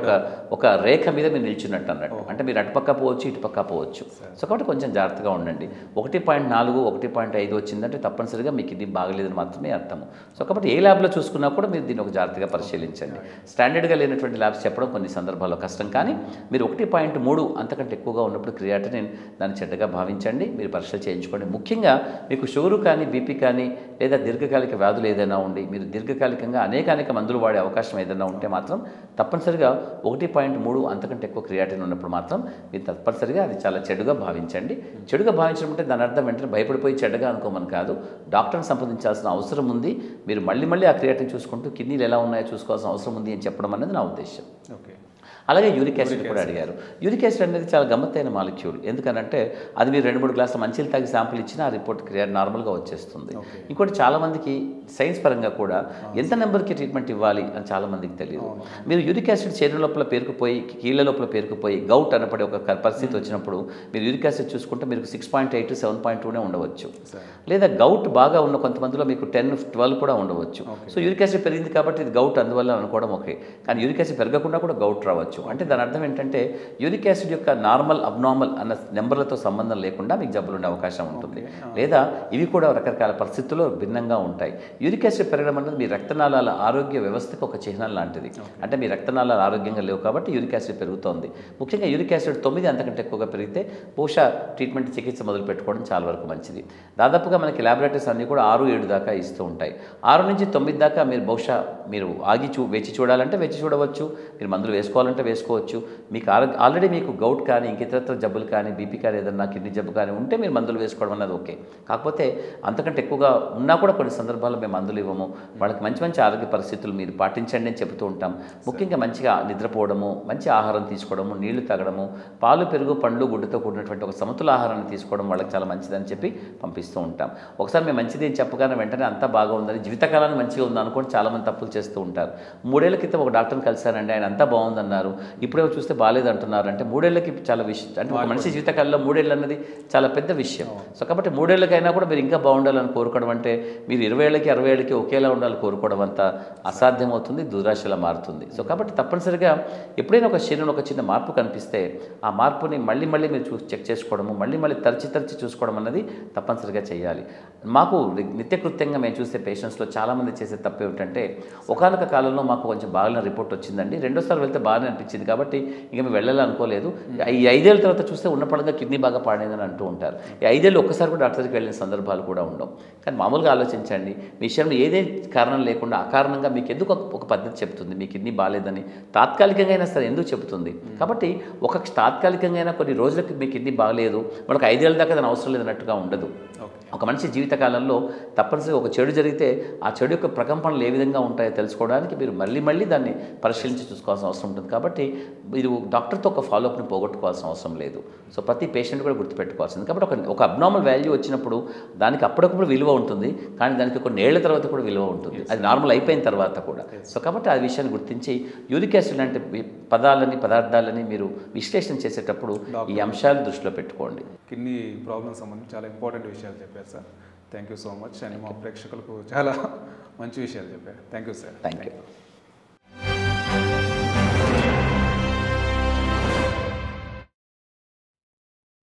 ఒక రేఖ మీద మీరు నిల్చున్నట్టు అన్నట్టు. అంటే మీరు అటుపక్క పోవచ్చు, ఇటుపక్క పోవచ్చు. సో కాబట్టి కొంచెం జాగ్రత్తగా ఉండండి. 1.4, 1.5 వచ్చిందంటే తప్పనిసరిగా మీ కిడ్నీ బాగలేదని మాత్రమే అర్థము. సో కాబట్టి ఏ ల్యాబ్లో చూసుకున్నా కూడా మీరు దీన్ని ఒక జాగ్రత్తగా పరిశీలించండి. స్టాండర్డ్గా లేనటువంటి ల్యాబ్స్ చెప్పడం కొన్ని సందర్భాల్లో కష్టం, కానీ మీరు 1.3 అంతకంటే ఎక్కువగా ఉన్నప్పుడు క్రియాటినిన్ దాన్ని చెడ్డగా భావించండి, మీరు పరీక్షలు చేయించుకోండి. ముఖ్యంగా మీకు షుగరు కానీ, బీపీ కానీ లేదా దీర్ఘకాలిక వ్యాధులు ఏదైనా ఉండి మీరు దీర్ఘకాలికంగా అనేక మందులు వాడే అవకాశం ఏదైనా ఉంటే మాత్రం తప్పనిసరిగా 1.3 అంతకంటే ఎక్కువ క్రియాటిన్ ఉన్నప్పుడు మాత్రం మీరు తప్పనిసరిగా అది చాలా చెడుగా భావించండి. చెడుగా భావించడం అంటే దాని అర్థం వెంటనే భయపడిపోయి చెడ్డగా అనుకోమని కాదు, డాక్టర్ని సంప్రదించాల్సిన అవసరం ఉంది. మీరు మళ్ళీ ఆ క్రియాటిన్ చూసుకుంటూ కిడ్నీలు ఎలా ఉన్నాయో చూసుకోవాల్సిన అవసరం ఉంది అని చెప్పడం అనేది నా ఉద్దేశం. ఓకే. అలాగే యూరిక్ యాసిడ్ కూడా అడిగారు. యూరిక్ యాసిడ్ అనేది చాలా గమ్మత్తైన మాలిక్యూల్. ఎందుకనంటే అది మీరు 2-3 గ్లాసుల మంచినీళ్ళు తాగి శాంపుల్ ఇచ్చినా ఆ రిపోర్ట్ నార్మల్గా వచ్చేస్తుంది. ఇంకోటి చాలామందికి సైన్స్ పరంగా కూడా ఎంత నెంబర్కి ట్రీట్మెంట్ ఇవ్వాలి అని చాలామందికి తెలియదు. మీరు యూరిక్ యాసిడ్ శరీరం లోపల పేరుకుపోయి కీళ్ళ లోపల పేరుకుపోయి గౌట్ అనపడే ఒక పరిస్థితి వచ్చినప్పుడు మీరు యూరిక్ యాసిడ్ చూసుకుంటే మీరు 6.8 7.2 ఉండవచ్చు. లేదా గౌట్ బాగా ఉన్న కొంతమందిలో మీకు 10-12 కూడా ఉండవచ్చు. సో యూరిక్ యాసిడ్ పెరిగింది కాబట్టి ఇది గౌట్ అందువల్ల అనుకోవడం ఓకే. కానీ యూరిక్ యాసిడ్ పెరగకుండా కూడా గౌట్ రావచ్చు. అంటే దాని అర్థం ఏంటంటే యూరిక్ యాసిడ్ యొక్క నార్మల్ అబ్నార్మల్ అన్న నెంబర్లతో సంబంధం లేకుండా మీకు జబ్బులు ఉండే అవకాశం ఉంటుంది. లేదా ఇవి కూడా రకరకాల పరిస్థితుల్లో భిన్నంగా ఉంటాయి. యూరిక్ యాసిడ్ పెరగడం అనేది మీ రక్తనాళాల ఆరోగ్య వ్యవస్థకు ఒక చిహ్నం లాంటిది. అంటే మీ రక్తనాళాలు ఆరోగ్యంగా లేవు కాబట్టి యూరిక్ యాసిడ్ పెరుగుతోంది. ముఖ్యంగా యూరిక్ యాసిడ్ 9 అంతకంటే ఎక్కువగా పెరిగితే బహుశా ట్రీట్మెంట్ చికిత్స మొదలు పెట్టుకోవడం చాలా వరకు మంచిది. దాదాపుగా మనకి ల్యాబొరేటరీస్ అన్నీ కూడా 6-7 దాకా ఇస్తూ ఉంటాయి. 6 నుంచి 9 దాకా మీరు బహుశా మీరు ఆగి వేచి చూడాలంటే వేచి చూడవచ్చు. మీరు మందులు వేసుకోవాలంటే వేసుకోవచ్చు. మీకు ఆల్రెడీ మీకు గౌట్ కానీ ఇంకితరత్ర జబ్బులు కానీ బీపీ కానీ ఏదన్నా కిడ్నీ జబ్బు కానీ ఉంటే మీరు మందులు వేసుకోవడం అన్నది ఓకే. కాకపోతే అంతకంటే ఎక్కువగా ఉన్నా కూడా కొన్ని సందర్భాల్లో మేము మందులు ఇవ్వము. వాళ్ళకి మంచి మంచి ఆరోగ్య పరిస్థితులు మీరు పాటించండి అని చెబుతూ ఉంటాం. ముఖ్యంగా మంచిగా నిద్రపోవడము, మంచి ఆహారం తీసుకోవడము, నీళ్లు తాగడము, పాలు పెరుగు పండ్లు గుడ్డుతో కూడినటువంటి ఒక సమతుల ఆహారాన్ని తీసుకోవడం వాళ్ళకి చాలా మంచిదని చెప్పి పంపిస్తూ ఉంటాం. ఒకసారి మేము మంచిది అని చెప్పగానే వెంటనే అంతా బాగా ఉందని జీవితకాలాన్ని మంచిగా ఉంది అనుకోని చాలామంది తప్పులు చేస్తూ ఉంటారు. 3 ఏళ్ల క్రితం ఒక డాక్టర్ని కలిశానండి, ఆయన అంతా బాగుందన్నారు, ఇప్పుడేమో చూస్తే బాగాలేదు అంటున్నారు. అంటే 3 ఏళ్ళకి చాలా విషయం, అంటే ఒక మనిషి జీవితకాలంలో 3 ఏళ్ళు అన్నది చాలా పెద్ద విషయం. సో కాబట్టి 3 ఏళ్ళకైనా కూడా మీరు ఇంకా బాగుండాలని కోరుకోవడం అంటే మీరు 20 ఏళ్ళకి 60 ఏళ్ళకి ఒకేలా ఉండాలని కోరుకోవడం అంతా అసాధ్యమవుతుంది, దురాశలా మారుతుంది. సో కాబట్టి తప్పనిసరిగా ఎప్పుడైనా ఒక శరీరంలో ఒక చిన్న మార్పు కనిపిస్తే ఆ మార్పుని మళ్ళీ మీరు చెక్ చేసుకోవడము, మళ్ళీ తరచి చూసుకోవడం అన్నది తప్పనిసరిగా చేయాలి. మాకు నిత్యకృత్యంగా మేము చూసే పేషెంట్స్లో చాలామంది చేసే తప్పు ఏమిటంటే ఒకానొక కాలంలో మాకు కొంచెం బాగా రిపోర్ట్ వచ్చిందండి, రెండోసారి వెళ్తే బాగానే అనిపించింది కాబట్టి ఇక మేము వెళ్ళాలనుకోలేదు, ఈ 5 ఏళ్ళ తర్వాత చూస్తే ఉన్న పడంగా కిడ్నీ బాగా పాడైందని అంటూ ఉంటారు. ఈ 5 ఏళ్ళు ఒక్కసారి కూడా డాక్టర్ దగ్గరికి వెళ్ళిన సందర్భాలు కూడా ఉండవు. కానీ మామూలుగా ఆలోచించండి, మీ విషయంలో ఏదే కారణం లేకుండా అకారణంగా మీకు ఎందుకు ఒక పద్ధతి చెప్తుంది మీ కిడ్నీ బాగాలేదని, తాత్కాలికంగా అయినా సరే ఎందుకు చెబుతుంది. కాబట్టి తాత్కాలికంగా అయినా కొన్ని రోజులకి మీ కిడ్నీ బాగలేదు, మనకు 5 ఏళ్ళ దాకా దాని అవసరం లేదన్నట్టుగా ఉండదు. ఒక మనిషి జీవితకాలంలో తప్పనిసరిగా ఒక చెడు జరిగితే ఆ చెడు యొక్క ప్రకంపనలు ఏ విధంగా ఉంటాయో తెలుసుకోవడానికి మీరు మళ్ళీ దాన్ని పరిశీలించి చూసుకోవాల్సిన అవసరం ఉంటుంది. కాబట్టి మీరు డాక్టర్తో ఒక ఫాలోఅప్ని పోగొట్టుకోవాల్సిన అవసరం లేదు. సో ప్రతి పేషెంట్ కూడా గుర్తుపెట్టుకోవాల్సింది. కాబట్టి ఒక అబ్నార్మల్ వాల్యూ వచ్చినప్పుడు దానికి అప్పటికప్పుడు విలువ ఉంటుంది, కానీ దానికి కొన్ని ఏళ్ల తర్వాత కూడా విలువ ఉంటుంది, అది నార్మల్ అయిపోయిన తర్వాత కూడా. సో కాబట్టి ఆ విషయాన్ని గుర్తించి యూరిక్ యాసిడ్ లాంటి పదార్థాలని మీరు విశ్లేషణ చేసేటప్పుడు ఈ అంశాలు దృష్టిలో పెట్టుకోండి. కిడ్నీ ప్రాబ్లం సంబంధించి చాలా ఇంపార్టెంట్ విషయాలు చెప్పారు sir. Thank you so much. And మా ప్రేక్షకులకు చాలా మంచి విషయాలు చెప్పారు. Thank you sir. Thank you.